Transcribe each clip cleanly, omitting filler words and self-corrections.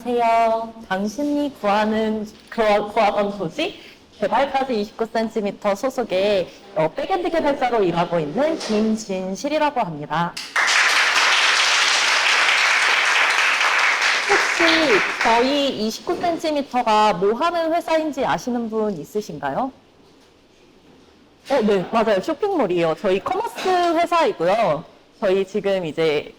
안녕하세요. 당신이 구하던 조직 개발까지 29cm 소속의 백엔드 개발자로 일하고 있는 김진실이라고 합니다. 혹시 저희 29cm가 뭐 하는 회사인지 아시는 분 있으신가요? 네, 맞아요. 쇼핑몰이에요. 저희 커머스 회사이고요. 저희 지금 이제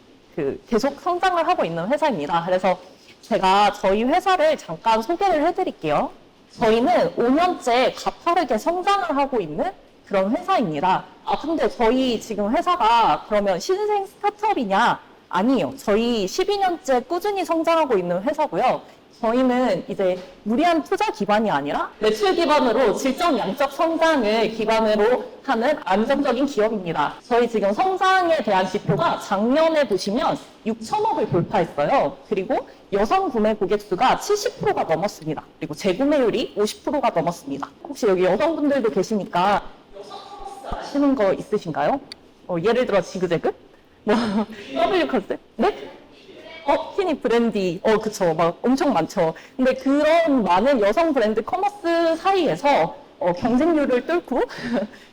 계속 성장을 하고 있는 회사입니다. 그래서 제가 저희 회사를 잠깐 소개를 해드릴게요. 저희는 5년째 가파르게 성장을 하고 있는 그런 회사입니다. 근데 저희 지금 회사가 그러면 신생 스타트업이냐? 아니에요. 저희 12년째 꾸준히 성장하고 있는 회사고요. 저희는 이제 무리한 투자 기반이 아니라 매출 기반으로 질적 양적 성장을 기반으로 하는 안정적인 기업입니다. 저희 지금 성장에 대한 지표가 작년에 보시면 6천억을 돌파했어요. 그리고 여성 구매 고객 수가 70%가 넘었습니다. 그리고 재구매율이 50%가 넘었습니다. 혹시 여기 여성분들도 계시니까 여성 커머스 아시는 거 있으신가요? 예를 들어 지그재그? W 컨셉? 네? 티니 브랜디, 그쵸. 막 엄청 많죠. 근데 그런 많은 여성 브랜드 커머스 사이에서 경쟁률을 뚫고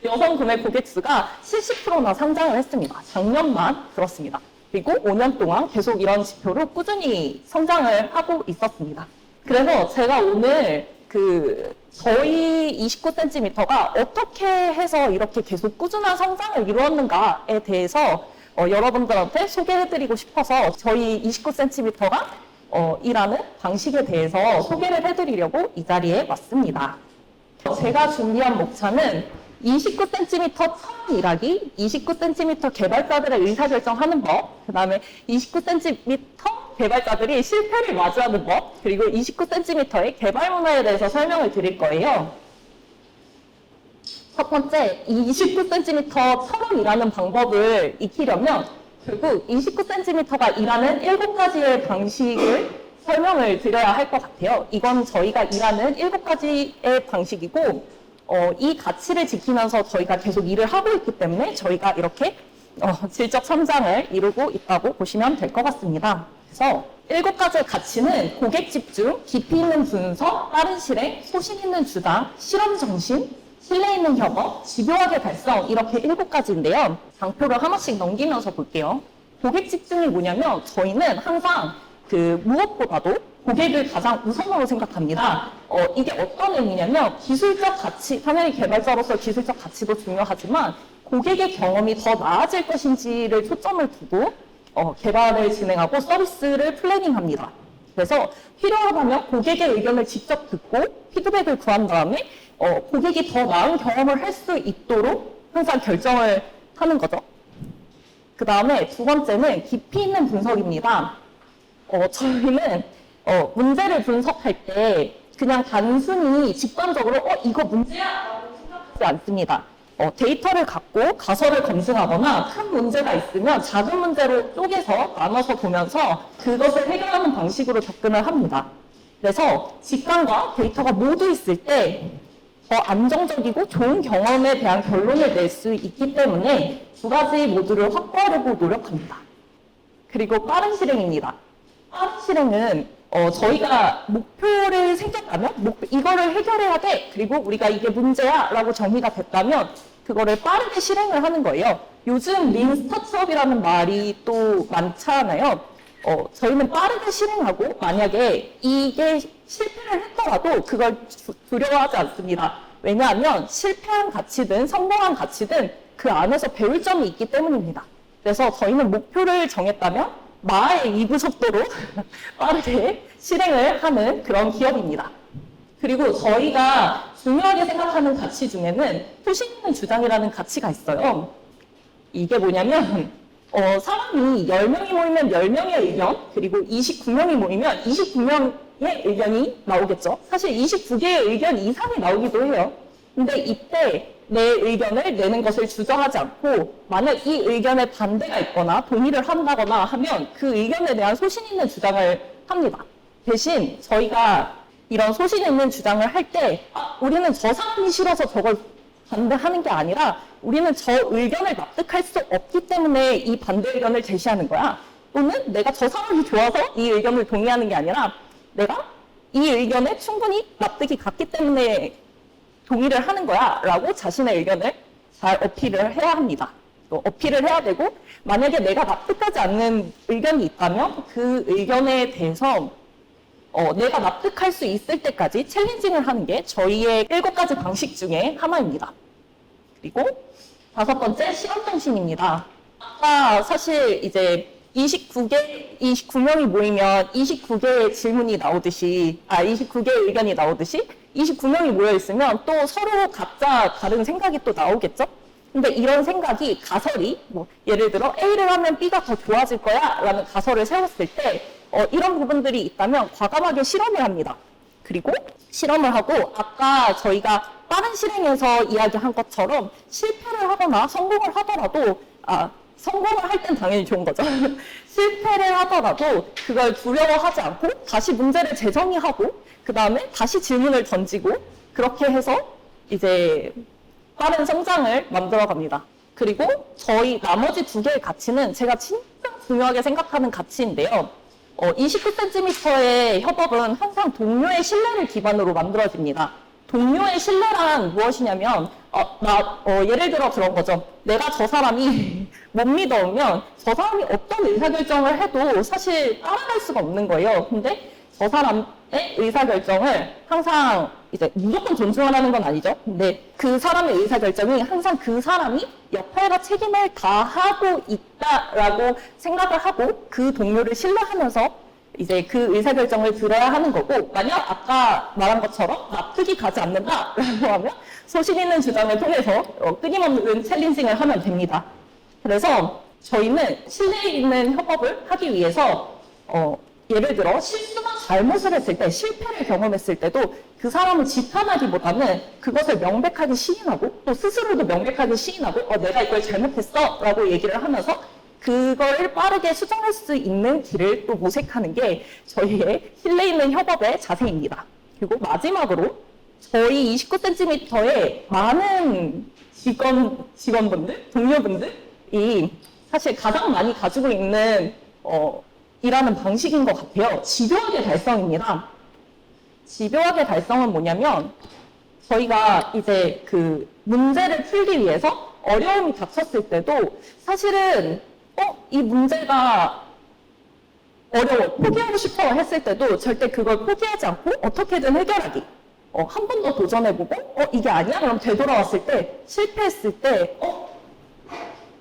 여성 구매 고객 수가 70%나 상장을 했습니다. 작년만 그렇습니다. 그리고 5년 동안 계속 이런 지표로 꾸준히 성장을 하고 있었습니다. 그래서 제가 오늘 저희 29cm가 어떻게 해서 이렇게 계속 꾸준한 성장을 이루었는가에 대해서 여러분들한테 소개해드리고 싶어서 저희 29cm가 일하는 방식에 대해서 소개를 해드리려고 이 자리에 왔습니다. 제가 준비한 목차는 29cm 처음 일하기, 29cm 개발자들의 의사결정하는 법, 그 다음에 29cm 개발자들이 실패를 마주하는 법, 그리고 29cm의 개발 문화에 대해서 설명을 드릴 거예요. 첫 번째, 29cm처럼 일하는 방법을 익히려면 결국 29cm가 일하는 7가지의 방식을 설명을 드려야 할 것 같아요. 이건 저희가 일하는 7가지의 방식이고 이 가치를 지키면서 저희가 계속 일을 하고 있기 때문에 저희가 이렇게 질적 성장을 이루고 있다고 보시면 될 것 같습니다. 그래서 7가지의 가치는 고객 집중, 깊이 있는 분석, 빠른 실행, 소신 있는 주장, 실험 정신, 신뢰 있는 협업, 집요하게 달성, 이렇게 7가지인데요. 장표를 하나씩 넘기면서 볼게요. 고객 집중이 뭐냐면 저희는 항상 무엇보다도 고객을 가장 우선으로 생각합니다. 이게 어떤 의미냐면 기술적 가치, 당연히 개발자로서 기술적 가치도 중요하지만 고객의 경험이 더 나아질 것인지를 초점을 두고 개발을 진행하고 서비스를 플래닝합니다. 그래서 필요하다면 고객의 의견을 직접 듣고 피드백을 구한 다음에 고객이 더 나은 경험을 할 수 있도록 항상 결정을 하는 거죠. 그 다음에 두 번째는 깊이 있는 분석입니다. 저희는 문제를 분석할 때 그냥 단순히 직관적으로 이거 문제야? 라고 생각하지 않습니다. 데이터를 갖고 가설을 검증하거나 큰 문제가 있으면 작은 문제로 쪼개서 나눠서 보면서 그것을 해결하는 방식으로 접근을 합니다. 그래서 직관과 데이터가 모두 있을 때 더 안정적이고 좋은 경험에 대한 결론을 낼 수 있기 때문에 두 가지 모두를 확보하려고 노력합니다. 그리고 빠른 실행입니다. 빠른 실행은 저희가 목표를 생겼다면 이거를 해결해야 돼. 그리고 우리가 이게 문제야 라고 정의가 됐다면 그거를 빠르게 실행을 하는 거예요. 요즘 린 스타트업이라는 말이 또 많잖아요. 저희는 빠르게 실행하고 만약에 이게 실패를 했더라도 그걸 두려워하지 않습니다. 왜냐하면 실패한 가치든 성공한 가치든 그 안에서 배울 점이 있기 때문입니다. 그래서 저희는 목표를 정했다면 마의 2부 속도로 빠르게 실행을 하는 그런 기업입니다. 그리고 저희가 중요하게 생각하는 가치 중에는 소신 있는 주장이라는 가치가 있어요. 이게 뭐냐면 사람이 10명이 모이면 10명의 의견, 그리고 29명이 모이면 29명의 의견이 나오겠죠. 사실 29개의 의견 이상이 나오기도 해요. 근데 이때 내 의견을 내는 것을 주저하지 않고 만약 이 의견에 반대가 있거나 동의를 한다거나 하면 그 의견에 대한 소신 있는 주장을 합니다. 대신 저희가 이런 소신 있는 주장을 할 때 우리는 저 사람이 싫어서 저걸 반대하는 게 아니라 우리는 저 의견을 납득할 수 없기 때문에 이 반대 의견을 제시하는 거야. 또는 내가 저 사람이 좋아서 이 의견을 동의하는 게 아니라 내가 이 의견에 충분히 납득이 갔기 때문에 동의를 하는 거야 라고 자신의 의견을 잘 어필을 해야 합니다. 또 어필을 해야 되고, 만약에 내가 납득하지 않는 의견이 있다면 그 의견에 대해서 내가 납득할 수 있을 때까지 챌린징을 하는 게 저희의 7가지 방식 중에 하나입니다. 그리고 5번째, 실험 정신입니다. 아까 사실 이제 29명이 모이면 29개의 질문이 나오듯이, 29개의 의견이 나오듯이 29명이 모여 있으면 또 서로 각자 다른 생각이 또 나오겠죠? 근데 이런 생각이 가설이, 예를 들어 A를 하면 B가 더 좋아질 거야 라는 가설을 세웠을 때 이런 부분들이 있다면 과감하게 실험을 합니다. 그리고 실험을 하고 아까 저희가 빠른 실행에서 이야기한 것처럼 실패를 하거나 성공을 하더라도 성공을 할 땐 당연히 좋은 거죠. 실패를 하더라도 그걸 두려워하지 않고 다시 문제를 재정의하고 그 다음에 다시 질문을 던지고 그렇게 해서 이제 빠른 성장을 만들어 갑니다. 그리고 저희 나머지 2개의 가치는 제가 진짜 중요하게 생각하는 가치인데요. 29cm의 협업은 항상 동료의 신뢰를 기반으로 만들어집니다. 동료의 신뢰란 무엇이냐면 예를 들어 그런 거죠. 내가 저 사람이 못 믿어오면 저 사람이 어떤 의사결정을 해도 사실 따라갈 수가 없는 거예요. 근데 저 사람의 의사결정을 항상 이제 무조건 존중하라는 건 아니죠. 근데 그 사람의 의사결정이 항상 그 사람이 역할과 책임을 다하고 있다라고 생각을 하고 그 동료를 신뢰하면서 이제 그 의사결정을 들어야 하는 거고, 만약 아까 말한 것처럼 납득이 가지 않는다라고 하면 소신 있는 주장을 통해서 끊임없는 챌린징을 하면 됩니다. 그래서 저희는 신뢰 있는 협업을 하기 위해서 예를 들어 실수나 잘못을 했을 때, 실패를 경험했을 때도 그 사람을 지탄하기보다는 그것을 명백하게 시인하고 또 스스로도 명백하게 시인하고 내가 이걸 잘못했어 라고 얘기를 하면서 그걸 빠르게 수정할 수 있는 길을 또 모색하는 게 저희의 신뢰 있는 협업의 자세입니다. 그리고 마지막으로 저희 29cm의 많은 직원분들, 동료분들이 사실 가장 많이 가지고 있는 일하는 방식인 것 같아요. 집요하게 달성입니다. 집요하게 달성은 뭐냐면 저희가 이제 그 문제를 풀기 위해서 어려움이 닥쳤을 때도 사실은 이 문제가 어려워, 포기하고 싶어 했을 때도 절대 그걸 포기하지 않고 어떻게든 해결하기. 한 번 더 도전해보고 이게 아니야? 그럼 되돌아왔을 때, 실패했을 때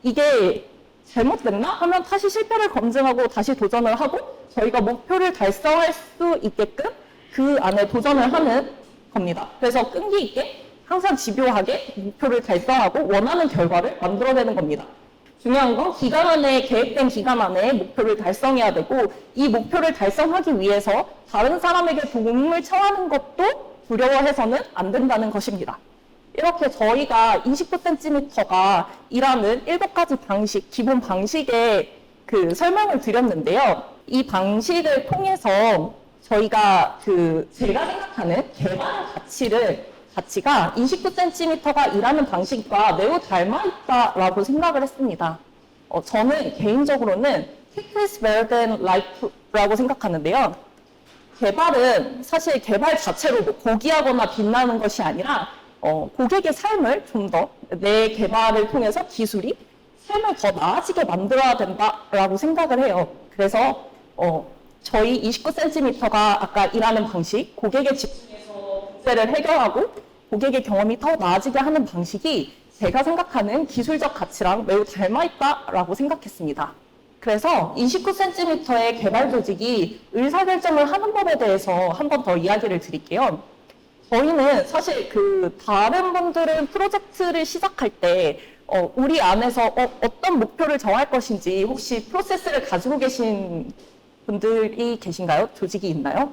이게 잘못됐나? 하면 다시 실패를 검증하고 다시 도전을 하고 저희가 목표를 달성할 수 있게끔 그 안에 도전을 하는 겁니다. 그래서 끈기 있게 항상 집요하게 목표를 달성하고 원하는 결과를 만들어내는 겁니다. 중요한 건 기간 안에, 계획된 기간 안에 목표를 달성해야 되고, 이 목표를 달성하기 위해서 다른 사람에게 도움을 청하는 것도 두려워해서는 안 된다는 것입니다. 이렇게 저희가 29cm가 일하는 7가지 방식, 기본 방식의 그 설명을 드렸는데요. 이 방식을 통해서 저희가 제가 생각하는 개발 가치가 29cm가 일하는 방식과 매우 닮아있다라고 생각을 했습니다. 저는 개인적으로는 Tech is better than life라고 생각하는데요. 개발은 사실 개발 자체로 고귀하거나 빛나는 것이 아니라 고객의 삶을 좀 더 내 개발을 통해서 기술이 삶을 더 나아지게 만들어야 된다라고 생각을 해요. 그래서 저희 29cm가 아까 일하는 방식, 고객에 집중해서 문제를 해결하고 고객의 경험이 더 나아지게 하는 방식이 제가 생각하는 기술적 가치랑 매우 닮아있다라고 생각했습니다. 그래서 29cm의 개발 조직이 의사결정을 하는 법에 대해서 한 번 더 이야기를 드릴게요. 저희는 사실 다른 분들은 프로젝트를 시작할 때 우리 안에서 어떤 목표를 정할 것인지 혹시 프로세스를 가지고 계신 분들이 계신가요? 조직이 있나요?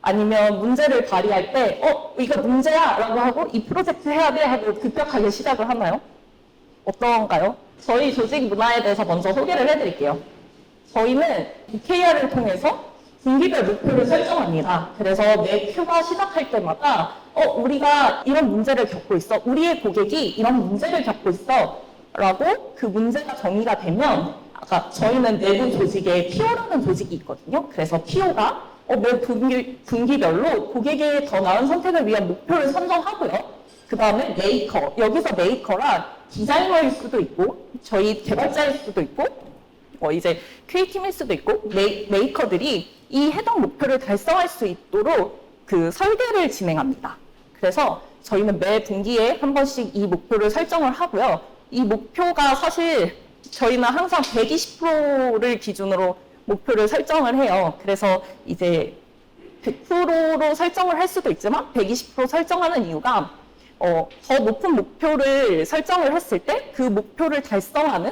아니면 문제를 발휘할 때 이거 문제야 라고 하고 이 프로젝트 해야 돼 하고 급격하게 시작을 하나요? 어떤가요? 저희 조직 문화에 대해서 먼저 소개를 해드릴게요. 저희는 OKR을 통해서 분기별 목표를 설정합니다. 그래서 매 큐가 시작할 때마다 우리가 이런 문제를 겪고 있어. 우리의 고객이 이런 문제를 겪고 있어. 라고 그 문제가 정의가 되면 아까 저희는 내부 조직에 PO라는 조직이 있거든요. 그래서 PO가 매 분기별로 고객의 더 나은 선택을 위한 목표를 선정하고요. 그 다음에 메이커, 여기서 메이커란 디자이너일 수도 있고 저희 개발자일 수도 있고 이제 QA팀일 수도 있고 메이커들이 이 해당 목표를 달성할 수 있도록 그 설계를 진행합니다. 그래서 저희는 매 분기에 한 번씩 이 목표를 설정을 하고요. 이 목표가 사실 저희는 항상 120%를 기준으로 목표를 설정을 해요. 그래서 이제 100%로 설정을 할 수도 있지만 120% 설정하는 이유가 더 높은 목표를 설정을 했을 때 그 목표를 달성하는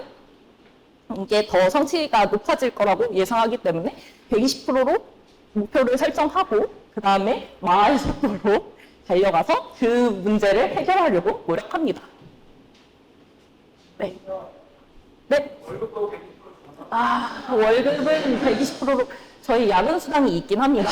이게 더 성취가 높아질 거라고 예상하기 때문에 120%로 목표를 설정하고 그 다음에 마을 속도로 달려가서 그 문제를 해결하려고 노력합니다. 네. 네. 월급도 120%. 월급은 120%로 저희 야근 수당이 있긴 합니다.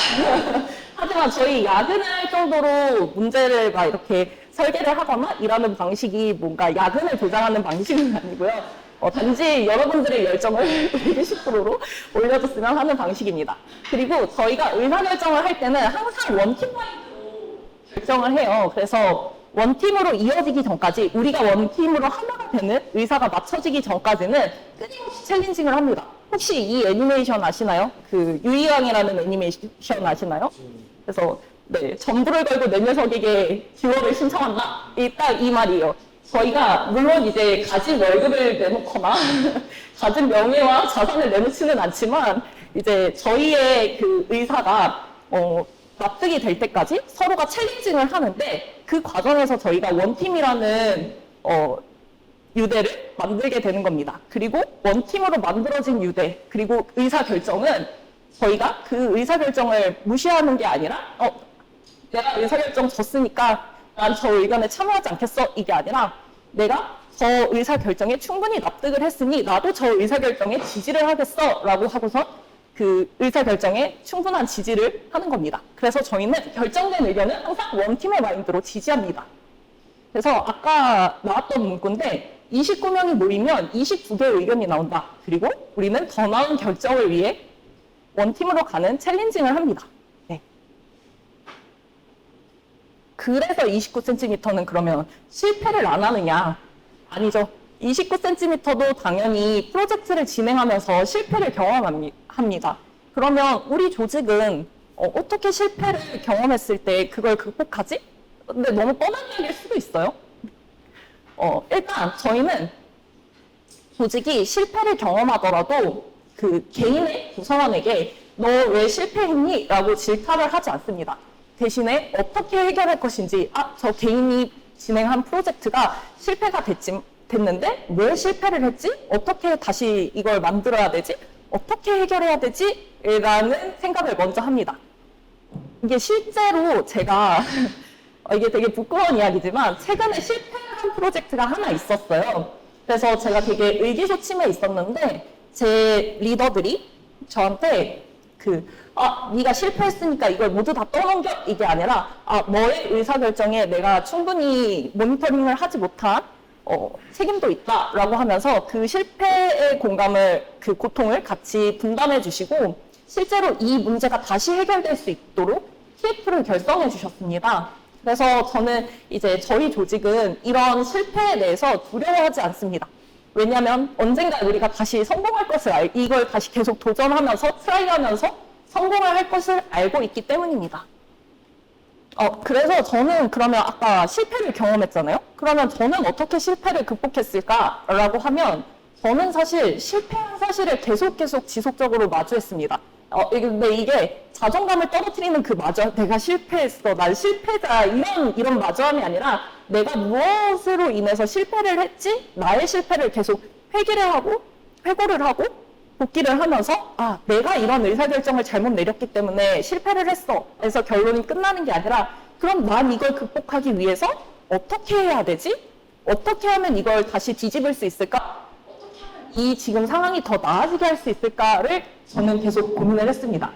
하지만 저희 야근할 정도로 문제를 막 이렇게 설계를 하거나 일하는 방식이 뭔가 야근을 보장하는 방식은 아니고요. 단지 여러분들의 열정을 120%로 올려줬으면 하는 방식입니다. 그리고 저희가 의사결정을 할 때는 항상 원팀 마인드로 결정을 해요. 그래서 원팀으로 이어지기 전까지 우리가 원팀으로 하나가 되는 의사가 맞춰지기 전까지는 끊임없이 챌린징을 합니다. 혹시 이 애니메이션 아시나요? 그 유이왕이라는 애니메이션 아시나요? 그래서 네, 전부를 걸고 내 녀석에게 지원을 신청한다. 딱 이 말이에요. 저희가 물론 이제 가진 월급을 내놓거나 가진 명예와 자산을 내놓지는 않지만 이제 저희의 그 의사가 납득이 될 때까지 서로가 챌린징을 하는데 그 과정에서 저희가 원팀이라는 유대를 만들게 되는 겁니다. 그리고 원팀으로 만들어진 유대 그리고 의사결정은 저희가 그 의사결정을 무시하는 게 아니라 내가 의사결정 졌으니까 난 저 의견에 참여하지 않겠어 이게 아니라 내가 저 의사결정에 충분히 납득을 했으니 나도 저 의사결정에 지지를 하겠어 라고 하고서 그 의사결정에 충분한 지지를 하는 겁니다. 그래서 저희는 결정된 의견은 항상 원팀의 마인드로 지지합니다. 그래서 아까 나왔던 문구인데 29명이 모이면 29개의 의견이 나온다. 그리고 우리는 더 나은 결정을 위해 원팀으로 가는 챌린징을 합니다. 네. 그래서 29cm는 그러면 실패를 안 하느냐? 아니죠. 29cm도 당연히 프로젝트를 진행하면서 실패를 경험합니다. 그러면 우리 조직은 어떻게 실패를 경험했을 때 그걸 극복하지? 근데 너무 뻔한 이야기일 수도 있어요. 일단 저희는 조직이 실패를 경험하더라도 그 개인의 구성원에게 너 왜 실패했니? 라고 질타를 하지 않습니다. 대신에 어떻게 해결할 것인지 저 개인이 진행한 프로젝트가 실패가 됐는데 왜 실패를 했지? 어떻게 다시 이걸 만들어야 되지? 어떻게 해결해야 되지? 라는 생각을 먼저 합니다. 이게 실제로 제가 이게 되게 부끄러운 이야기지만 최근에 실패한 프로젝트가 하나 있었어요. 그래서 제가 되게 의기소침해 있었는데 제 리더들이 저한테 네가 실패했으니까 이걸 모두 다 떠넘겨 이게 아니라 너의 의사결정에 내가 충분히 모니터링을 하지 못한 책임도 있다라고 하면서 그 실패의 그 고통을 같이 분담해 주시고 실제로 이 문제가 다시 해결될 수 있도록 TF를 결성해 주셨습니다. 그래서 저는 이제 저희 조직은 이런 실패에 대해서 두려워하지 않습니다. 왜냐하면 언젠가 우리가 다시 성공할 것을 이걸 다시 계속 도전하면서 트라이하면서 성공을 할 것을 알고 있기 때문입니다. 그래서 저는 그러면 아까 실패를 경험했잖아요. 그러면 저는 어떻게 실패를 극복했을까라고 하면 저는 사실 실패한 사실을 계속 지속적으로 마주했습니다. 근데 이게 자존감을 떨어뜨리는 내가 실패했어, 난 실패다 이런 마주함이 아니라 내가 무엇으로 인해서 실패를 했지? 나의 실패를 계속 회고를 하고 복기를 하면서 내가 이런 의사결정을 잘못 내렸기 때문에 실패를 했어. 그래서 결론이 끝나는 게 아니라 그럼 난 이걸 극복하기 위해서 어떻게 해야 되지? 어떻게 하면 이걸 다시 뒤집을 수 있을까? 어떻게 하면 이 지금 상황이 더 나아지게 할 수 있을까를 저는 계속 고민을 했습니다.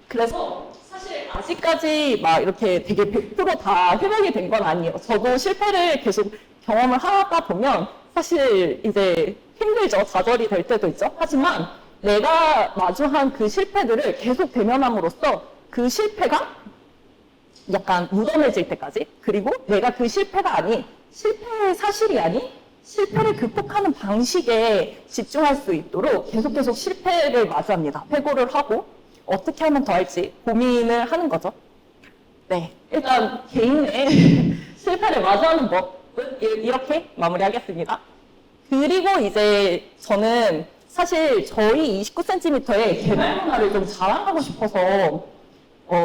그래서 사실 아직까지 막 이렇게 되게 100%다 회복이 된 건 아니에요. 저도 실패를 계속 경험을 하다 보면 사실 이제 힘들죠. 좌절이 될 때도 있죠. 하지만 내가 마주한 그 실패들을 계속 대면함으로써 그 실패가 약간 무덤해질 때까지, 그리고 내가 그 실패가 아닌, 실패의 사실이 아닌 실패를 극복하는 방식에 집중할 수 있도록 계속 실패를 맞이합니다. 회고를 하고 어떻게 하면 더 할지 고민을 하는 거죠. 네, 일단 개인의 실패를 맞이하는 법은 이렇게 마무리하겠습니다. 그리고 이제 저는 사실 저희 29cm의 개발 문화를 좀 자랑하고 싶어서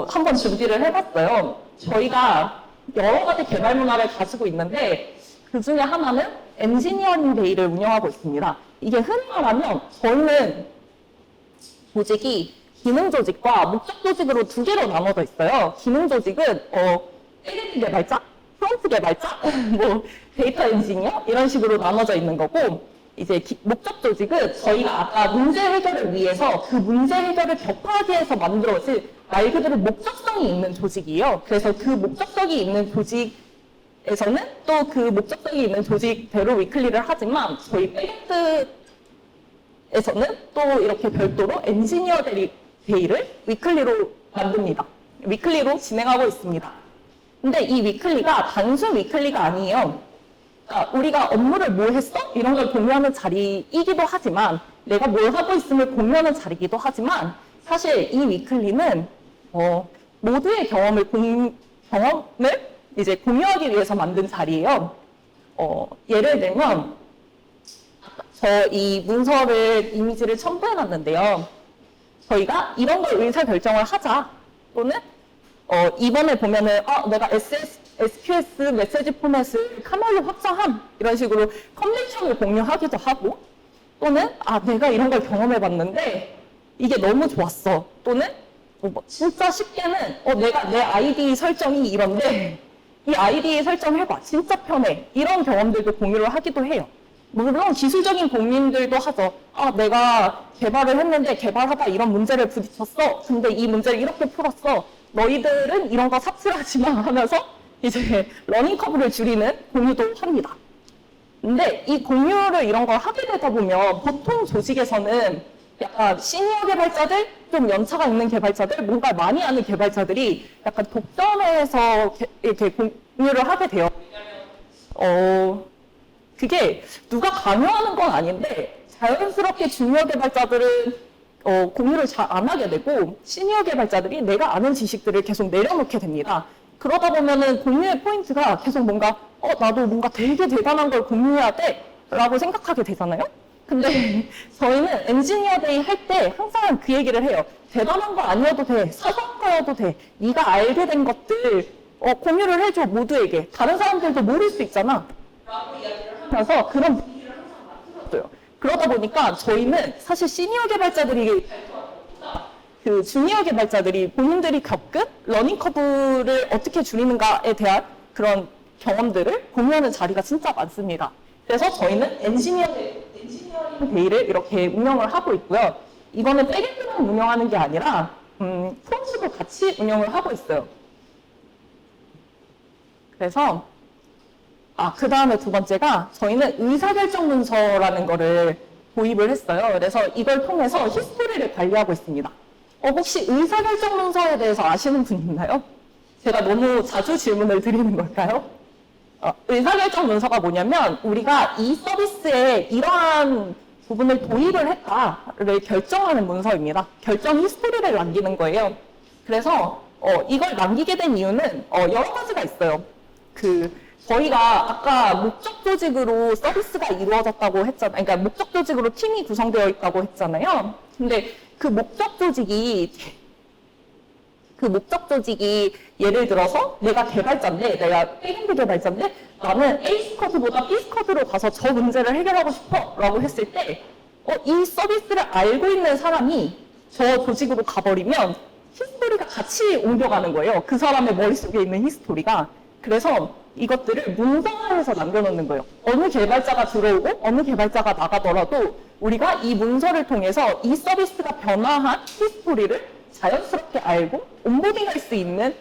한번 준비를 해봤어요. 저희가 여러 가지 개발 문화를 가지고 있는데 그 중에 하나는 엔지니어링 데이를 운영하고 있습니다. 이게 흔히 말하면 저희는 조직이 기능 조직과 목적 조직으로 두 개로 나눠져 있어요. 기능 조직은 백엔드 개발자, 프론트 개발자, 뭐 데이터 엔지니어 이런 식으로 나눠져 있는 거고, 이제 목적 조직은 저희가 아까 문제 해결을 위해서 그 문제 해결을 격화하기 위해서 만들어진 말 그대로 목적성이 있는 조직이에요. 그래서 그 목적성이 있는 조직에서는 또 그 목적성이 있는 조직대로 위클리를 하지만 저희 백엔드에서는 또 이렇게 별도로 엔지니어 데이를 위클리로 만듭니다. 위클리로 진행하고 있습니다. 근데 이 위클리가 단순 위클리가 아니에요. 그러니까 우리가 업무를 뭐 했어? 이런 걸 공유하는 자리이기도 하지만, 내가 뭘 하고 있음을 공유하는 자리이기도 하지만, 사실 이 위클리는 모두의 경험을 이제 공유하기 위해서 만든 자리예요. 예를 들면 저 이 문서를 이미지를 첨부해놨는데요. 저희가 이런 걸 의사결정을 하자, 또는 이번에 보면은 내가 SQS 메시지 포맷을 카멜로 확장함 이런 식으로 컨벤션을 공유하기도 하고, 또는 내가 이런 걸 경험해봤는데 이게 너무 좋았어, 또는 진짜 쉽게는 내가 내 아이디 설정이 이런데 이 아이디 설정해봐 진짜 편해, 이런 경험들도 공유를 하기도 해요. 물론 기술적인 고민들도 하죠. 내가 개발을 했는데 개발하다 이런 문제를 부딪혔어. 근데 이 문제를 이렇게 풀었어. 너희들은 이런 거 삽질하지 마 하면서 이제 러닝 커브를 줄이는 공유도 합니다. 근데 이 공유를 이런 걸 하게 되다 보면 보통 조직에서는 약간 시니어 개발자들, 좀 연차가 있는 개발자들, 뭔가 많이 아는 개발자들이 약간 독점해서 이렇게 공유를 하게 돼요. 그게 누가 강요하는 건 아닌데 자연스럽게 주니어 개발자들은 공유를 잘 안 하게 되고, 시니어 개발자들이 내가 아는 지식들을 계속 내려놓게 됩니다. 그러다 보면은 공유의 포인트가 계속 뭔가 나도 뭔가 되게 대단한 걸 공유해야 돼 라고 생각하게 되잖아요. 근데 저희는 엔지니어 데이 할 때 항상 그 얘기를 해요. 대단한 거 아니어도 돼, 사소한 거여도 돼, 네가 알게 된 것들 공유를 해줘, 모두에게. 다른 사람들도 모를 수 있잖아 라고 이야기를 하면서 그런 분위기를 항상 만들어줘요. 그러다 보니까 저희는 사실 시니어 개발자들이 그 주니어 개발자들이 본인들이 겪은 러닝 커브를 어떻게 줄이는가에 대한 그런 경험들을 공유하는 자리가 진짜 많습니다. 그래서 저희는 엔지니어링 데이를 이렇게 운영을 하고 있고요. 이거는 백엔드만 운영하는 게 아니라 프론트도 같이 운영을 하고 있어요. 그래서 그 다음에 두 번째가 저희는 의사결정 문서라는 거를 도입을 했어요. 그래서 이걸 통해서 히스토리를 관리하고 있습니다. 혹시 의사결정 문서에 대해서 아시는 분 있나요? 제가 너무 자주 질문을 드리는 걸까요? 의사결정 문서가 뭐냐면 우리가 이 서비스에 이러한 부분을 도입을 했다를 결정하는 문서입니다. 결정 히스토리를 남기는 거예요. 그래서 이걸 남기게 된 이유는 여러 가지가 있어요. 저희가 아까 목적 조직으로 서비스가 이루어졌다고 했잖아요. 그러니까 목적 조직으로 팀이 구성되어 있다고 했잖아요. 근데 그 목적 조직이 예를 들어서 내가 개발자인데, 내가 백엔드 개발자인데 나는 A 스쿼드보다 B 스쿼드로 가서 저 문제를 해결하고 싶어 라고 했을 때 이 서비스를 알고 있는 사람이 저 조직으로 가버리면 히스토리가 같이 옮겨가는 거예요. 그 사람의 머릿속에 있는 히스토리가. 그래서 이것들을 문서화해서 남겨놓는 거예요. 어느 개발자가 들어오고 어느 개발자가 나가더라도 우리가 이 문서를 통해서 이 서비스가 변화한 히스토리를 자연스럽게 알고 온보딩할 수 있는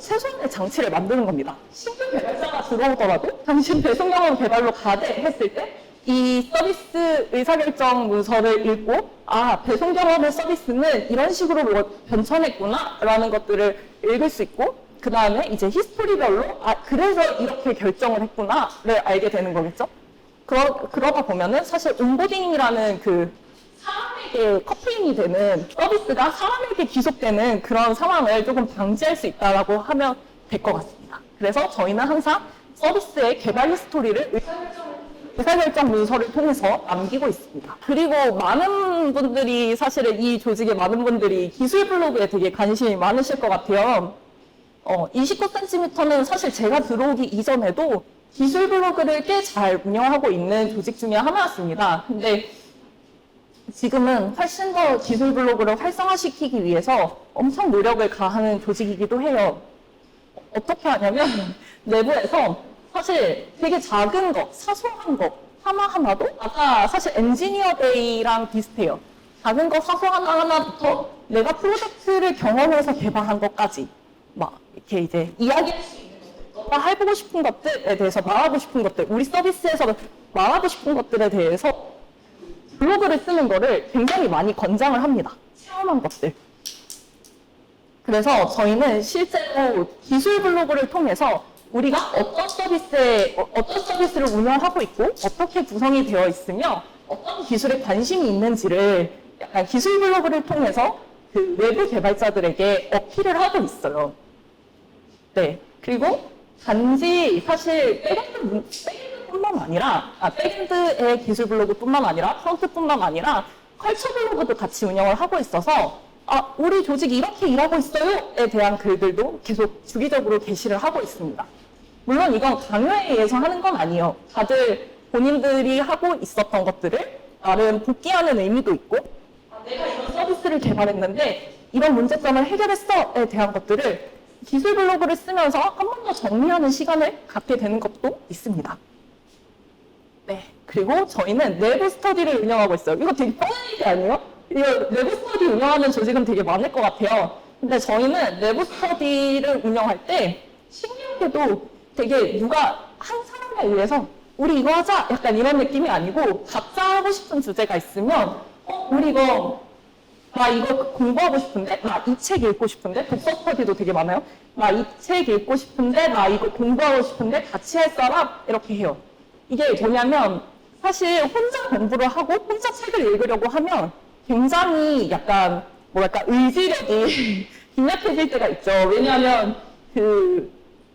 최소한의 장치를 만드는 겁니다. 신규 개발자가 들어오더라도 당신 배송 경험 개발로 가되 했을 때 이 서비스 의사결정 문서를 읽고 배송 경험의 서비스는 이런 식으로 뭐 변천했구나 라는 것들을 읽을 수 있고 그 다음에 이제 히스토리별로 그래서 이렇게 결정을 했구나를 알게 되는 거겠죠. 그러다 보면은 사실 온보딩이라는 그 사람에게 커플링이 되는 서비스가 사람에게 기속되는 그런 상황을 조금 방지할 수 있다라고 하면 될 것 같습니다. 그래서 저희는 항상 서비스의 개발 히스토리를 의사결정 문서를 통해서 남기고 있습니다. 그리고 많은 분들이 사실은 이 조직의 많은 분들이 기술 블로그에 되게 관심이 많으실 것 같아요. 29cm는 사실 제가 들어오기 이전에도 기술 블로그를 꽤 잘 운영하고 있는 조직 중에 하나였습니다. 근데 지금은 훨씬 더 기술 블로그를 활성화시키기 위해서 엄청 노력을 가하는 조직이기도 해요. 어떻게 하냐면 내부에서 사실 되게 작은 거, 사소한 거 하나하나도 아까 사실 엔지니어 데이랑 비슷해요. 작은 거 사소한 하나부터 내가 프로젝트를 경험해서 개발한 것까지 막 이렇게 이제 이야기할 수 있는 것들, 해보고 싶은 것들에 대해서 말하고 싶은 것들, 우리 서비스에서 말하고 싶은 것들에 대해서 블로그를 쓰는 거를 굉장히 많이 권장을 합니다. 체험한 것들. 그래서 저희는 실제로 기술 블로그를 통해서 우리가 어떤 서비스를 운영하고 있고 어떻게 구성이 되어 있으며 어떤 기술에 관심이 있는지를 약간 기술 블로그를 통해서 그 외부 개발자들에게 어필을 하고 있어요. 네. 그리고 단지 사실 백엔드뿐만 아니라, 백엔드의 기술 블로그뿐만 아니라, 프론트뿐만 아니라 컬처 블로그도 같이 운영을 하고 있어서 우리 조직이 이렇게 일하고 있어요에 대한 글들도 계속 주기적으로 게시를 하고 있습니다. 물론 이건 강요에 의해서 하는 건 아니에요. 다들 본인들이 하고 있었던 것들을 나름 복귀하는 의미도 있고 내가 이런 서비스를 개발했는데 이런 문제점을 해결했어에 대한 것들을 기술 블로그를 쓰면서 한 번 더 정리하는 시간을 갖게 되는 것도 있습니다. 네. 그리고 저희는 내부 스터디를 운영하고 있어요. 이거 되게 뻔한 얘기 아니에요? 이거 내부 스터디 운영하는 조직은 되게 많을 것 같아요. 근데 저희는 내부 스터디를 운영할 때 신기하게도 되게 누가 한 사람에 의해서 우리 이거 하자 약간 이런 느낌이 아니고 각자 하고 싶은 주제가 있으면 우리 나 이거 공부하고 싶은데? 나 이 책 읽고 싶은데? 독서 스터디도 되게 많아요. 나 이 책 읽고 싶은데? 나 이거 공부하고 싶은데? 같이 할 사람? 이렇게 해요. 이게 뭐냐면 사실 혼자 공부를 하고 혼자 책을 읽으려고 하면 굉장히 약간 뭐랄까 의지력이 빈약해질 때가 있죠. 왜냐하면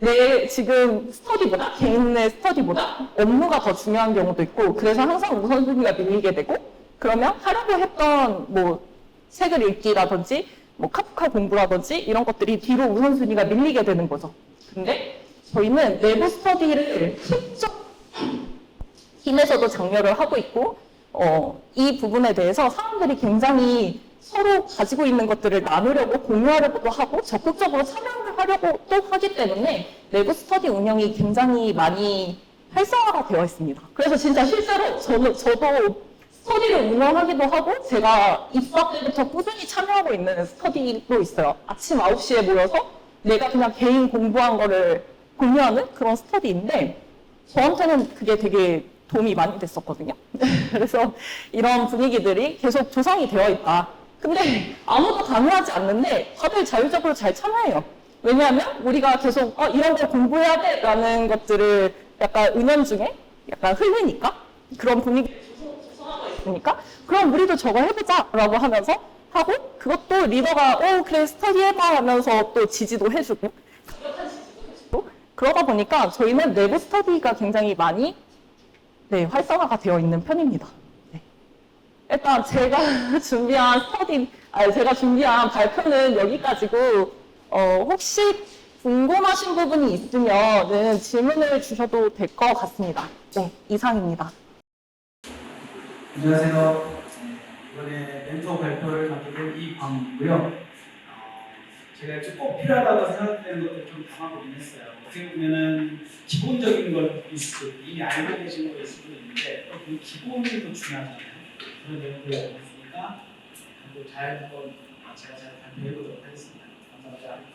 내 지금 스터디보다 개인의 스터디보다 업무가 더 중요한 경우도 있고 그래서 항상 우선순위가 밀리게 되고 그러면 하려고 했던 뭐 책을 읽기라든지 뭐 카프카 공부라든지 이런 것들이 뒤로 우선순위가 밀리게 되는 거죠. 근데 저희는 내부 스터디를 팀에서도 장려를 하고 있고 이 부분에 대해서 사람들이 굉장히 서로 가지고 있는 것들을 나누려고 공유하려고도 하고 적극적으로 참여를 하려고 또 하기 때문에 내부 스터디 운영이 굉장히 많이 활성화가 되어 있습니다. 그래서 진짜 실제로 저도 스터디를 운영하기도 하고 제가 입사 때부터 꾸준히 참여하고 있는 스터디도 있어요. 아침 9시에 모여서 내가 그냥 개인 공부한 거를 공유하는 그런 스터디인데 저한테는 그게 되게 도움이 많이 됐었거든요. 그래서 이런 분위기들이 계속 조성이 되어 있다. 근데 아무도 강요하지 않는데 다들 자율적으로 잘 참여해요. 왜냐하면 우리가 계속 이런 걸 공부해야 돼 라는 것들을 약간 은연중에 약간 흐르니까 그런 분위기를 조성하고 있으니까 그럼 우리도 저거 해보자 라고 하면서 하고 그것도 리더가 그래 스터디 해봐 하면서 또 지지도 해주고 그러다 보니까 저희는 내부 스터디가 굉장히 많이 활성화가 되어 있는 편입니다. 네. 일단 제가 준비한 발표는 여기까지고 혹시 궁금하신 부분이 있으면 질문을 주셔도 될 것 같습니다. 네, 이상입니다. 안녕하세요. 이번에 멘토 발표를 하게 된 이광이고요. 제가 꼭 필요하다고 생각되는 것들 좀 담아보긴 했어요. 어떻게 보면은 기본적인 걸 이미 알고 계신 거일 수도 있는데 또 그 기본이 더 중요하잖아요. 그런 내용들을 알고 있으니까 잘 한번 제가 잘 발표해 보도록 하겠습니다. 감사합니다.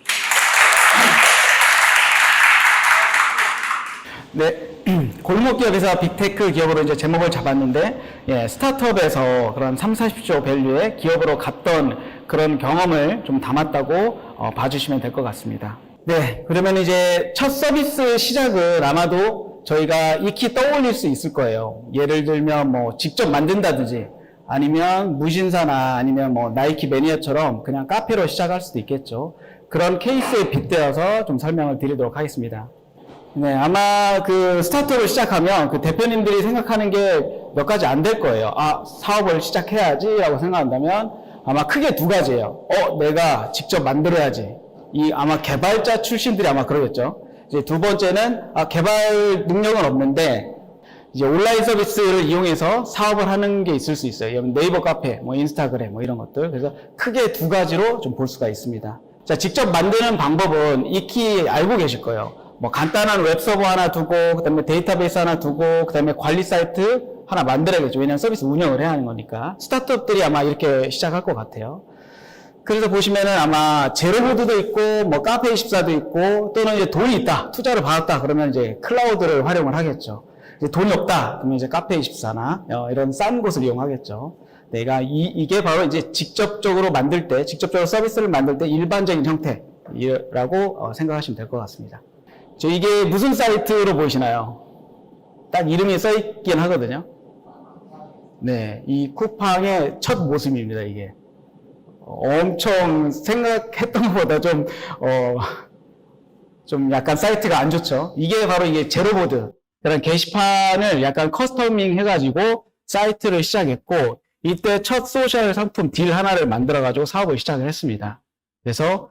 네, 골목기업에서 빅테크 기업으로 이제 제목을 잡았는데, 예, 스타트업에서 그런 3, 40조 밸류의 기업으로 갔던 그런 경험을 좀 담았다고 봐주시면 될 것 같습니다. 네, 그러면 이제 첫 서비스 시작은 아마도 저희가 익히 떠올릴 수 있을 거예요. 예를 들면 뭐 직접 만든다든지, 아니면 무신사나 아니면 뭐 나이키 매니아처럼 그냥 카페로 시작할 수도 있겠죠. 그런 케이스에 빗대어서 좀 설명을 드리도록 하겠습니다. 네, 아마 그 스타트업을 시작하면 그 대표님들이 생각하는 게 몇 가지 안 될 거예요. 아, 사업을 시작해야지 라고 생각한다면 아마 크게 두 가지예요. 내가 직접 만들어야지. 아마 개발자 출신들이 아마 그러겠죠. 이제 두 번째는 개발 능력은 없는데 이제 온라인 서비스를 이용해서 사업을 하는 게 있을 수 있어요. 네이버 카페, 뭐 인스타그램, 뭐 이런 것들. 그래서 크게 두 가지로 좀 볼 수가 있습니다. 자, 직접 만드는 방법은 익히 알고 계실 거예요. 뭐 간단한 웹서버 하나 두고, 그 다음에 데이터베이스 하나 두고, 그 다음에 관리 사이트 하나 만들어야겠죠. 왜냐하면 서비스 운영을 해야 하는 거니까. 스타트업들이 아마 이렇게 시작할 것 같아요. 그래서 보시면은 아마 제로보드도 있고, 뭐 카페24도 있고, 또는 이제 돈이 있다, 투자를 받았다, 그러면 이제 클라우드를 활용을 하겠죠. 이제 돈이 없다, 그러면 이제 카페24나 이런 싼 곳을 이용하겠죠. 내가 이게 바로 이제 직접적으로 만들 때, 직접적으로 서비스를 만들 때 일반적인 형태라고 생각하시면 될 것 같습니다. 이게 무슨 사이트로 보이시나요? 딱 이름이 써있긴 하거든요. 네, 이 쿠팡의 첫 모습입니다, 이게. 엄청 생각했던 것보다 좀 약간 사이트가 안 좋죠. 이게 바로 이게 제로보드. 그런 게시판을 약간 커스터밍 해가지고 사이트를 시작했고, 이때 첫 소셜 상품 딜 하나를 만들어가지고 사업을 시작을 했습니다. 그래서,